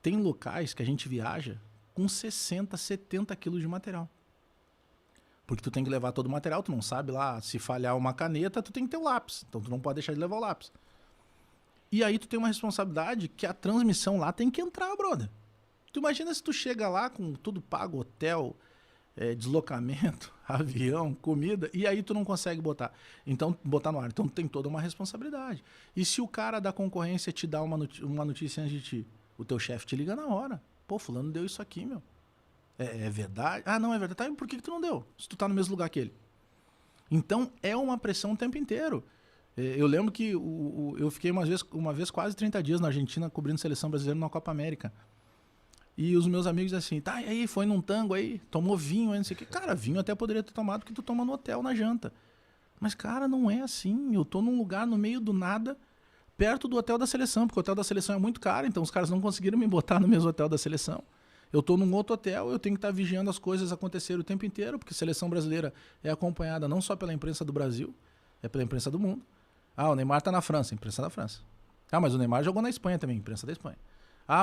tem locais que a gente viaja com 60, 70 quilos de material. Porque tu tem que levar todo o material, tu não sabe lá, se falhar uma caneta, tu tem que ter o lápis. Então tu não pode deixar de levar o lápis. E aí tu tem uma responsabilidade que a transmissão lá tem que entrar, brother. Tu imagina se tu chega lá com tudo pago, hotel, deslocamento, avião, comida, e aí tu não consegue botar no ar. Então tu tem toda uma responsabilidade. E se o cara da concorrência te dá uma notícia antes de ti, o teu chefe te liga na hora. Pô, fulano deu isso aqui, meu. É verdade? Não é verdade. Tá, e por que tu não deu? Se tu tá no mesmo lugar que ele. Então, é uma pressão o tempo inteiro. Eu lembro que eu fiquei uma vez quase 30 dias na Argentina cobrindo seleção brasileira na Copa América. E os meus amigos assim, e aí, foi num tango aí, tomou vinho aí, não sei o quê. Cara, vinho até poderia ter tomado porque tu toma no hotel, na janta. Mas, cara, não é assim. Eu tô num lugar no meio do nada, perto do hotel da seleção, porque o hotel da seleção é muito caro, então os caras não conseguiram me botar no mesmo hotel da seleção. Eu estou num outro hotel, eu tenho que estar vigiando as coisas acontecerem o tempo inteiro, porque a seleção brasileira é acompanhada não só pela imprensa do Brasil, é pela imprensa do mundo. O Neymar está na França, imprensa da França. Mas o Neymar jogou na Espanha também, imprensa da Espanha.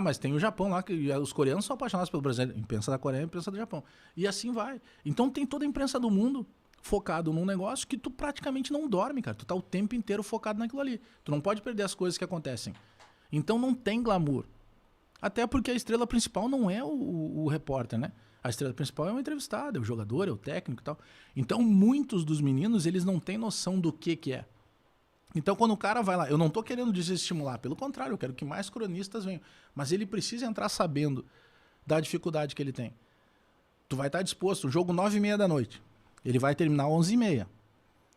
Mas tem o Japão lá, que os coreanos são apaixonados pelo Brasil, imprensa da Coreia, imprensa do Japão. E assim vai. Então tem toda a imprensa do mundo focado num negócio que tu praticamente não dorme, cara. Tu tá o tempo inteiro focado naquilo ali. Tu não pode perder as coisas que acontecem. Então não tem glamour. Até porque a estrela principal não é o repórter, né? A estrela principal é o entrevistado, é o jogador, é o técnico e tal. Então, muitos dos meninos, eles não têm noção do que é. Então, quando o cara vai lá, eu não tô querendo desestimular, pelo contrário, eu quero que mais cronistas venham. Mas ele precisa entrar sabendo da dificuldade que ele tem. Tu vai estar disposto, o jogo 9h30 da noite. Ele vai terminar 11h30.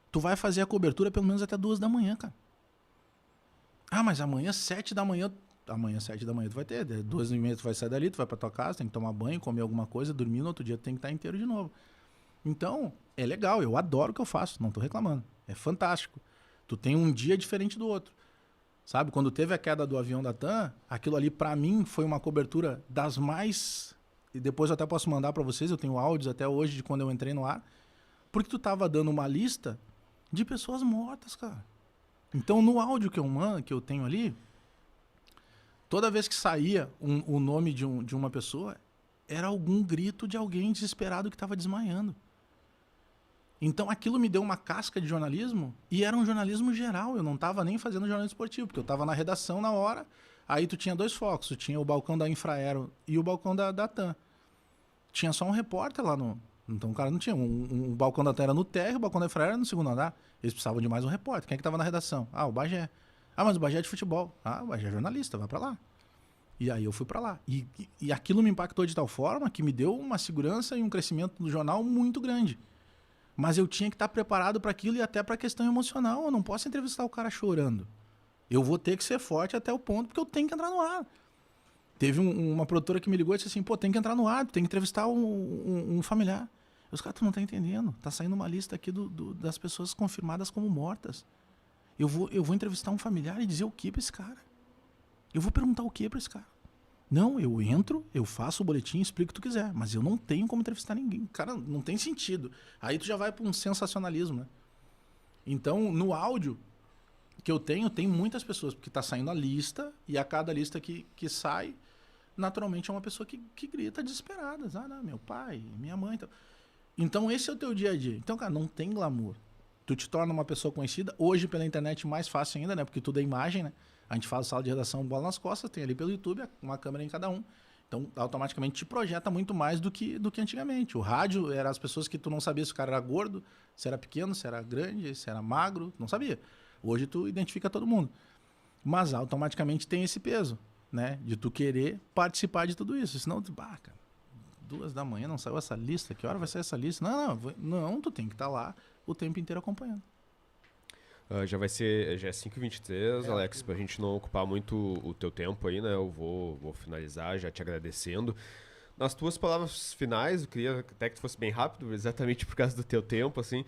Tu vai fazer a cobertura pelo menos até 2 da manhã, cara. Mas amanhã, 7 da manhã... Amanhã, 7 da manhã, tu vai ter. 2h30 tu vai sair dali, tu vai pra tua casa, tem que tomar banho, comer alguma coisa, dormir, no outro dia tu tem que estar inteiro de novo. Então, é legal, eu adoro o que eu faço, não tô reclamando. É fantástico. Tu tem um dia diferente do outro. Sabe, quando teve a queda do avião da TAM, aquilo ali pra mim foi uma cobertura das mais... E depois eu até posso mandar pra vocês, eu tenho áudios até hoje de quando eu entrei no ar. Porque tu tava dando uma lista de pessoas mortas, cara. Então, no áudio que eu tenho ali... Toda vez que saía o nome de uma pessoa, era algum grito de alguém desesperado que estava desmaiando. Então aquilo me deu uma casca de jornalismo e era um jornalismo geral. Eu não estava nem fazendo jornalismo esportivo, porque eu estava na redação na hora. Aí tu tinha 2 focos, tu tinha o balcão da Infraero e o balcão da TAM. Tinha só um repórter lá no... Então o cara não tinha. O balcão da TAM era no térreo, o balcão da Infraero era no segundo andar. Eles precisavam de mais um repórter. Quem é que estava na redação? Ah, o Bagé. Ah, mas o Bagé é de futebol. Ah, o Bagé é jornalista, vai para lá. E aí eu fui para lá. E aquilo me impactou de tal forma que me deu uma segurança e um crescimento do jornal muito grande. Mas eu tinha que estar preparado para aquilo e até para a questão emocional. Eu não posso entrevistar o cara chorando. Eu vou ter que ser forte até o ponto, porque eu tenho que entrar no ar. Teve uma produtora que me ligou e disse assim, pô, tem que entrar no ar, tem que entrevistar um familiar. Os caras, tu não tá entendendo. Tá saindo uma lista aqui das pessoas confirmadas como mortas. Eu vou entrevistar um familiar e dizer o que pra esse cara? Eu vou perguntar o que pra esse cara? Não, eu entro, eu faço o boletim, explico o que tu quiser, mas eu não tenho como entrevistar ninguém. Cara, não tem sentido. Aí tu já vai para um sensacionalismo, né? Então, no áudio que eu tenho, tem muitas pessoas, porque tá saindo a lista, e a cada lista que sai, naturalmente é uma pessoa que grita desesperada. Ah, não, meu pai, minha mãe... Então, esse é o teu dia a dia. Então, cara, não tem glamour. Tu te torna uma pessoa conhecida. Hoje, pela internet, mais fácil ainda, né? Porque tudo é imagem, né? A gente faz sala de redação bola nas costas, tem ali pelo YouTube uma câmera em cada um. Então, automaticamente te projeta muito mais do que antigamente. O rádio era as pessoas que tu não sabia se o cara era gordo, se era pequeno, se era grande, se era magro, não sabia. Hoje tu identifica todo mundo. Mas automaticamente tem esse peso, né? De tu querer participar de tudo isso. Senão, cara, 2 da manhã não saiu essa lista, que hora vai sair essa lista? Não, tu tem que estar lá o tempo inteiro acompanhando. Já é 5h23, Alex, pra gente não ocupar muito o teu tempo aí, né? Eu vou finalizar já te agradecendo. Nas tuas palavras finais, eu queria até que tu fosse bem rápido, exatamente por causa do teu tempo, assim.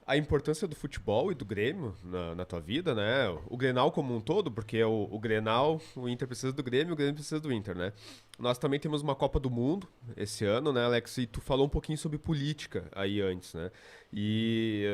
A importância do futebol e do Grêmio na tua vida, né? O Grenal como um todo, porque o Grenal, o Inter precisa do Grêmio, o Grêmio precisa do Inter, né? Nós também temos uma Copa do Mundo esse ano, né, Alex? E tu falou um pouquinho sobre política aí antes, né? E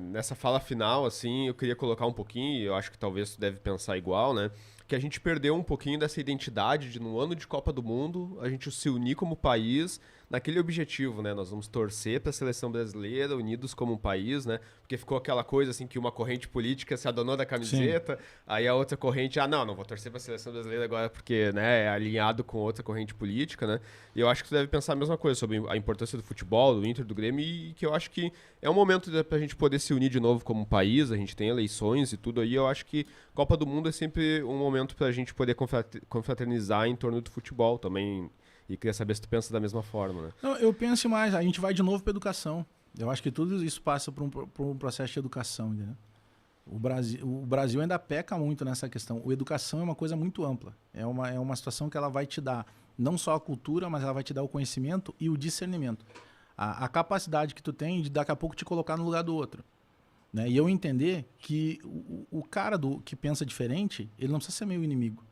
nessa fala final, assim, eu queria colocar um pouquinho, e eu acho que talvez tu deve pensar igual, né? Que a gente perdeu um pouquinho dessa identidade de, no ano de Copa do Mundo, a gente se unir como país naquele objetivo, né? Nós vamos torcer para a seleção brasileira, unidos como um país, né? Porque ficou aquela coisa assim que uma corrente política se adonou da camiseta, aí a outra corrente, não vou torcer para a seleção brasileira agora porque, né, é alinhado com outra corrente política, né? E eu acho que tu deve pensar a mesma coisa sobre a importância do futebol, do Inter, do Grêmio, e que eu acho que é um momento para a gente poder se unir de novo como país, a gente tem eleições e tudo aí, eu acho que Copa do Mundo é sempre um momento para a gente poder confraternizar em torno do futebol também. E queria saber se tu pensa da mesma forma, né? Não, eu penso mais, a gente vai de novo para educação. Eu acho que tudo isso passa por um processo de educação, entendeu? O Brasil ainda peca muito nessa questão. A educação é uma coisa muito ampla. É uma situação que ela vai te dar não só a cultura, mas ela vai te dar o conhecimento e o discernimento. A capacidade que tu tem de daqui a pouco te colocar no lugar do outro. Né? E eu entender que o cara que pensa diferente, ele não precisa ser meu inimigo.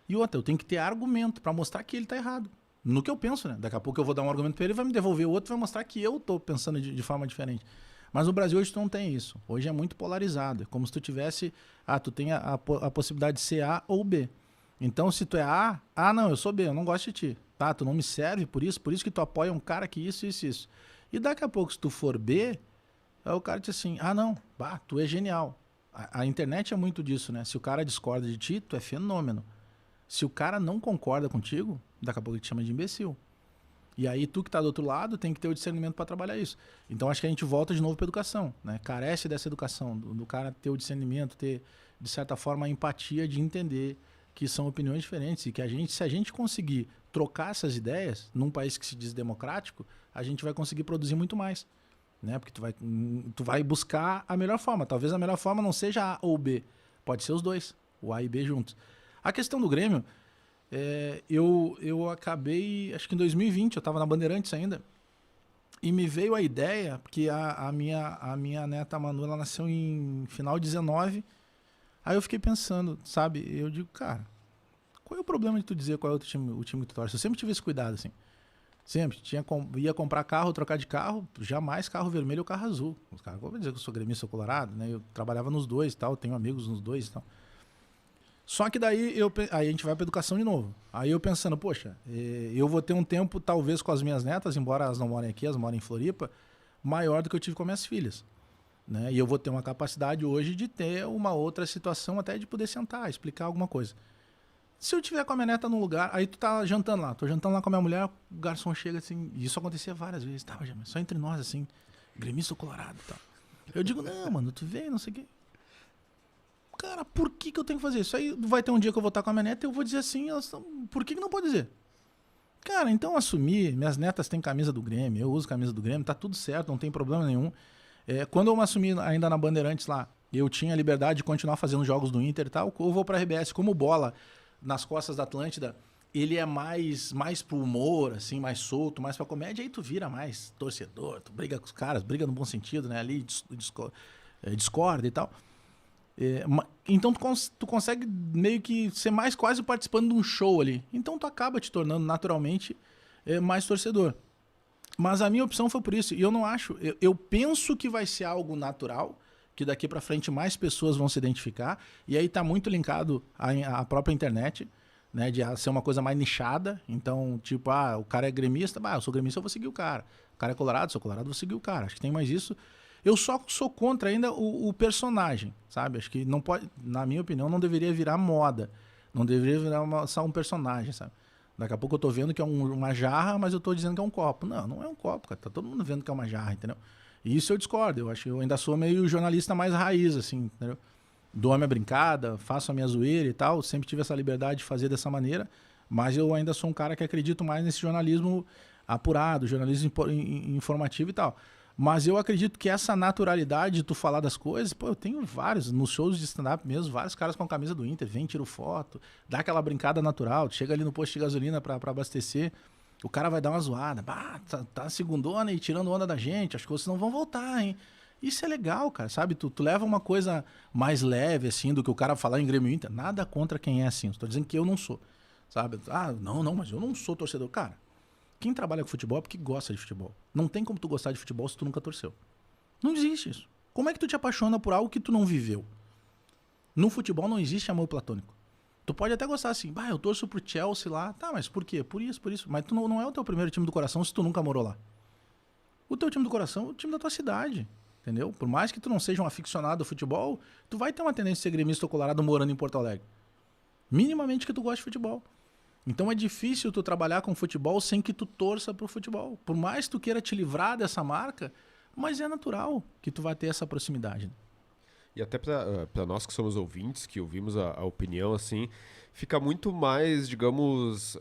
E outra, eu tenho que ter argumento para mostrar que ele está errado. No que eu penso, né? Daqui a pouco eu vou dar um argumento para ele, vai me devolver o outro, vai mostrar que eu estou pensando de forma diferente. Mas no Brasil hoje tu não tem isso. Hoje é muito polarizado. É como se tu tivesse... tu tem a possibilidade de ser A ou B. Então, se tu é A, não, eu sou B, eu não gosto de ti. Tá, tu não me serve por isso que tu apoia um cara que isso. E daqui a pouco, se tu for B, aí o cara diz assim, não, tu é genial. A internet é muito disso, né? Se o cara discorda de ti, tu é fenômeno. Se o cara não concorda contigo, daqui a pouco ele te chama de imbecil. E aí tu que tá do outro lado tem que ter o discernimento para trabalhar isso. Então acho que a gente volta de novo para educação, né? Carece dessa educação, do cara ter o discernimento, ter de certa forma a empatia de entender que são opiniões diferentes e que se a gente conseguir trocar essas ideias num país que se diz democrático, a gente vai conseguir produzir muito mais, né? Porque tu vai buscar a melhor forma. Talvez a melhor forma não seja A ou B, pode ser os dois, o A e B juntos. A questão do Grêmio, eu acabei, acho que em 2020, eu estava na Bandeirantes ainda, e me veio a ideia, porque a minha neta Manu, ela nasceu em final de 19, aí eu fiquei pensando, sabe, eu digo, cara, qual é o problema de tu dizer qual é o time que tu torce? Eu sempre tive esse cuidado, assim, sempre, ia comprar carro, trocar de carro, jamais carro vermelho ou carro azul. Os caras vão dizer que eu sou gremista, sou colorado, né, eu trabalhava nos dois e tal, tenho amigos nos dois e tal. Só que daí aí a gente vai para educação de novo. Aí eu pensando, poxa, eu vou ter um tempo talvez com as minhas netas, embora elas não morem aqui, elas moram em Floripa, maior do que eu tive com minhas filhas. Né? E eu vou ter uma capacidade hoje de ter uma outra situação, até de poder sentar, explicar alguma coisa. Se eu tiver com a minha neta num lugar, aí tu tá jantando lá, tô jantando lá com a minha mulher, o garçom chega assim, e isso acontecia várias vezes, tá, mas só entre nós, assim, gremista colorado e tal. Eu digo, não, mano, tu vem, não sei o quê. Cara, por que eu tenho que fazer isso? Aí vai ter um dia que eu vou estar com a minha neta e eu vou dizer assim, por que não pode dizer? Cara, então assumir, minhas netas têm camisa do Grêmio, eu uso camisa do Grêmio, tá tudo certo, não tem problema nenhum. Quando eu me assumi ainda na Bandeirantes lá, eu tinha a liberdade de continuar fazendo jogos do Inter e tal, eu vou pra RBS, como Bola, nas costas da Atlântida, ele é mais pro humor, assim, mais solto, mais pra comédia, aí tu vira mais torcedor, tu briga com os caras, briga no bom sentido, né, ali discorda e tal. Então tu consegue meio que ser mais quase participando de um show ali. Então tu acaba te tornando naturalmente mais torcedor. Mas a minha opção foi por isso. E eu não acho... Eu penso que vai ser algo natural, que daqui pra frente mais pessoas vão se identificar. E aí tá muito linkado à própria internet, né? De ser uma coisa mais nichada. Então, tipo, o cara é gremista, eu sou gremista, eu vou seguir o cara. O cara é colorado, sou colorado, vou seguir o cara. Acho que tem mais isso. Eu só sou contra ainda o personagem, sabe? Acho que não pode, na minha opinião, não deveria virar moda. Não deveria virar só um personagem, sabe? Daqui a pouco eu tô vendo que é uma jarra, mas eu tô dizendo que é um copo. Não, não é um copo, cara. Tá todo mundo vendo que é uma jarra, entendeu? E isso eu discordo. Eu acho que eu ainda sou meio jornalista mais raiz, assim, entendeu? Dou a minha brincada, faço a minha zoeira e tal. Sempre tive essa liberdade de fazer dessa maneira. Mas eu ainda sou um cara que acredito mais nesse jornalismo apurado, jornalismo informativo e tal. Mas eu acredito que essa naturalidade de tu falar das coisas, pô, eu tenho vários, nos shows de stand-up mesmo, vários caras com a camisa do Inter, vem, tira foto, dá aquela brincada natural, tu chega ali no posto de gasolina pra abastecer, o cara vai dar uma zoada, tá segundona e tirando onda da gente, acho que vocês não vão voltar, hein? Isso é legal, cara, sabe? Tu leva uma coisa mais leve, assim, do que o cara falar em Grêmio Inter, nada contra quem é assim, tô dizendo que eu não sou, sabe? Não, mas eu não sou torcedor, cara. Quem trabalha com futebol é porque gosta de futebol. Não tem como tu gostar de futebol se tu nunca torceu. Não existe isso. Como é que tu te apaixona por algo que tu não viveu? No futebol não existe amor platônico. Tu pode até gostar assim, eu torço pro Chelsea lá. Tá, mas por quê? Por isso. Mas tu não é o teu primeiro time do coração se tu nunca morou lá. O teu time do coração é o time da tua cidade. Entendeu? Por mais que tu não seja um aficionado ao futebol, tu vai ter uma tendência de ser gremista ou colorado morando em Porto Alegre. Minimamente que tu goste de futebol. Então é difícil tu trabalhar com futebol sem que tu torça pro futebol. Por mais que tu queira te livrar dessa marca, mas é natural que tu vai ter essa proximidade. Né? E até para nós que somos ouvintes, que ouvimos a opinião, assim, fica muito mais, digamos,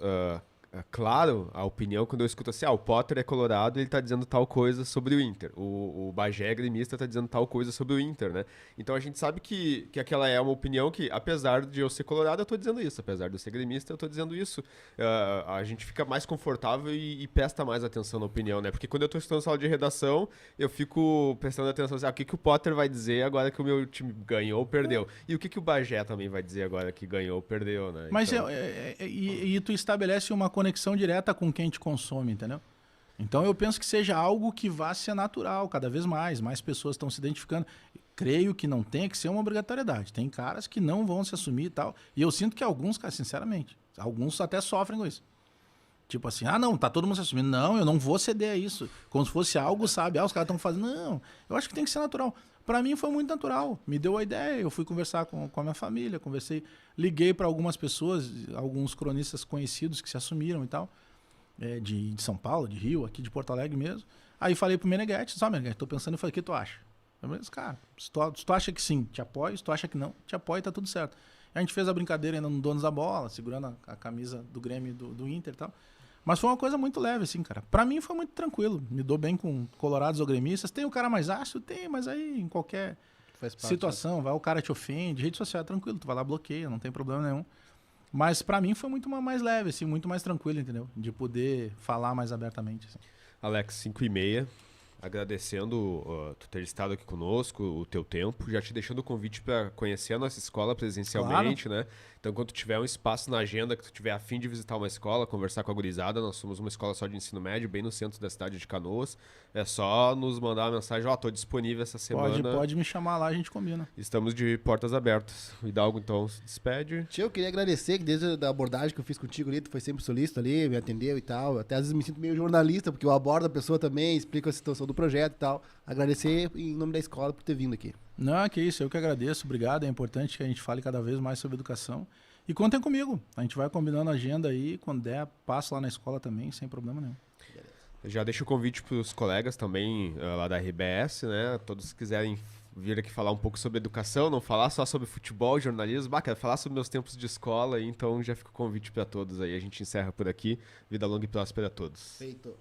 claro a opinião quando eu escuto assim, o Potter é colorado e ele tá dizendo tal coisa sobre o Inter. O Bagé gremista tá dizendo tal coisa sobre o Inter, né? Então a gente sabe que aquela é uma opinião que, apesar de eu ser colorado, eu tô dizendo isso. Apesar de eu ser gremista, eu tô dizendo isso. A gente fica mais confortável e presta mais atenção na opinião, né? Porque quando eu tô estudando sala de redação, eu fico prestando atenção assim, o que o Potter vai dizer agora que o meu time ganhou ou perdeu? E o que o Bagé também vai dizer agora que ganhou ou perdeu, né? Mas então... e tu estabelece uma conexão direta com quem te consome, entendeu? Então eu penso que seja algo que vá ser natural cada vez mais pessoas estão se identificando. Creio que não tem que ser uma obrigatoriedade. Tem caras que não vão se assumir e tal. E eu sinto que alguns, cara, sinceramente, alguns até sofrem com isso. Tipo assim, não, tá todo mundo se assumindo. Não, eu não vou ceder a isso. Como se fosse algo, sabe? Os caras estão fazendo. Não, eu acho que tem que ser natural. Pra mim foi muito natural. Me deu a ideia, eu fui conversar com a minha família, liguei para algumas pessoas, alguns cronistas conhecidos que se assumiram e tal, de São Paulo, de Rio, aqui de Porto Alegre mesmo. Aí falei pro Meneghetti, Meneghetti, tô pensando, eu falei, o que tu acha? Eu falei, cara, se tu acha que sim, te apoio, se tu acha que não, te apoio, tá tudo certo. A gente fez a brincadeira ainda no Donos da Bola, segurando a camisa do Grêmio do Inter e tal. Mas foi uma coisa muito leve, assim, cara. Pra mim foi muito tranquilo. Me dou bem com colorados ou gremistas. Tem o cara mais ácido? Tem, mas aí em qualquer situação, vai o cara te ofende. Rede social é tranquilo, tu vai lá, bloqueia, não tem problema nenhum. Mas pra mim foi muito mais leve, assim, muito mais tranquilo, entendeu? De poder falar mais abertamente. Assim. Alex, 5h30. Agradecendo tu ter estado aqui conosco, o teu tempo, já te deixando o convite para conhecer a nossa escola presencialmente, né? Então, quando tu tiver um espaço na agenda, que tu tiver a fim de visitar uma escola, conversar com a gurizada, nós somos uma escola só de ensino médio, bem no centro da cidade de Canoas. É só nos mandar uma mensagem, tô disponível essa semana. Pode me chamar lá, a gente combina. Estamos de portas abertas. O Hidalgo, então, se despede. Tio, eu queria agradecer que desde a abordagem que eu fiz contigo ali, tu foi sempre solícito ali, me atendeu e tal. Até às vezes me sinto meio jornalista, porque eu abordo a pessoa também, explico a situação do projeto e tal. Agradecer em nome da escola por ter vindo aqui. Não, que isso, eu que agradeço, obrigado. É importante que a gente fale cada vez mais sobre educação. E contem comigo, a gente vai combinando a agenda aí, quando der, passo lá na escola também, sem problema nenhum. Já deixo o convite para os colegas também lá da RBS, né? Todos que quiserem vir aqui falar um pouco sobre educação, não falar só sobre futebol, jornalismo, quero falar sobre meus tempos de escola, então já fica o convite para todos aí. A gente encerra por aqui. Vida longa e próspera a todos. Feito.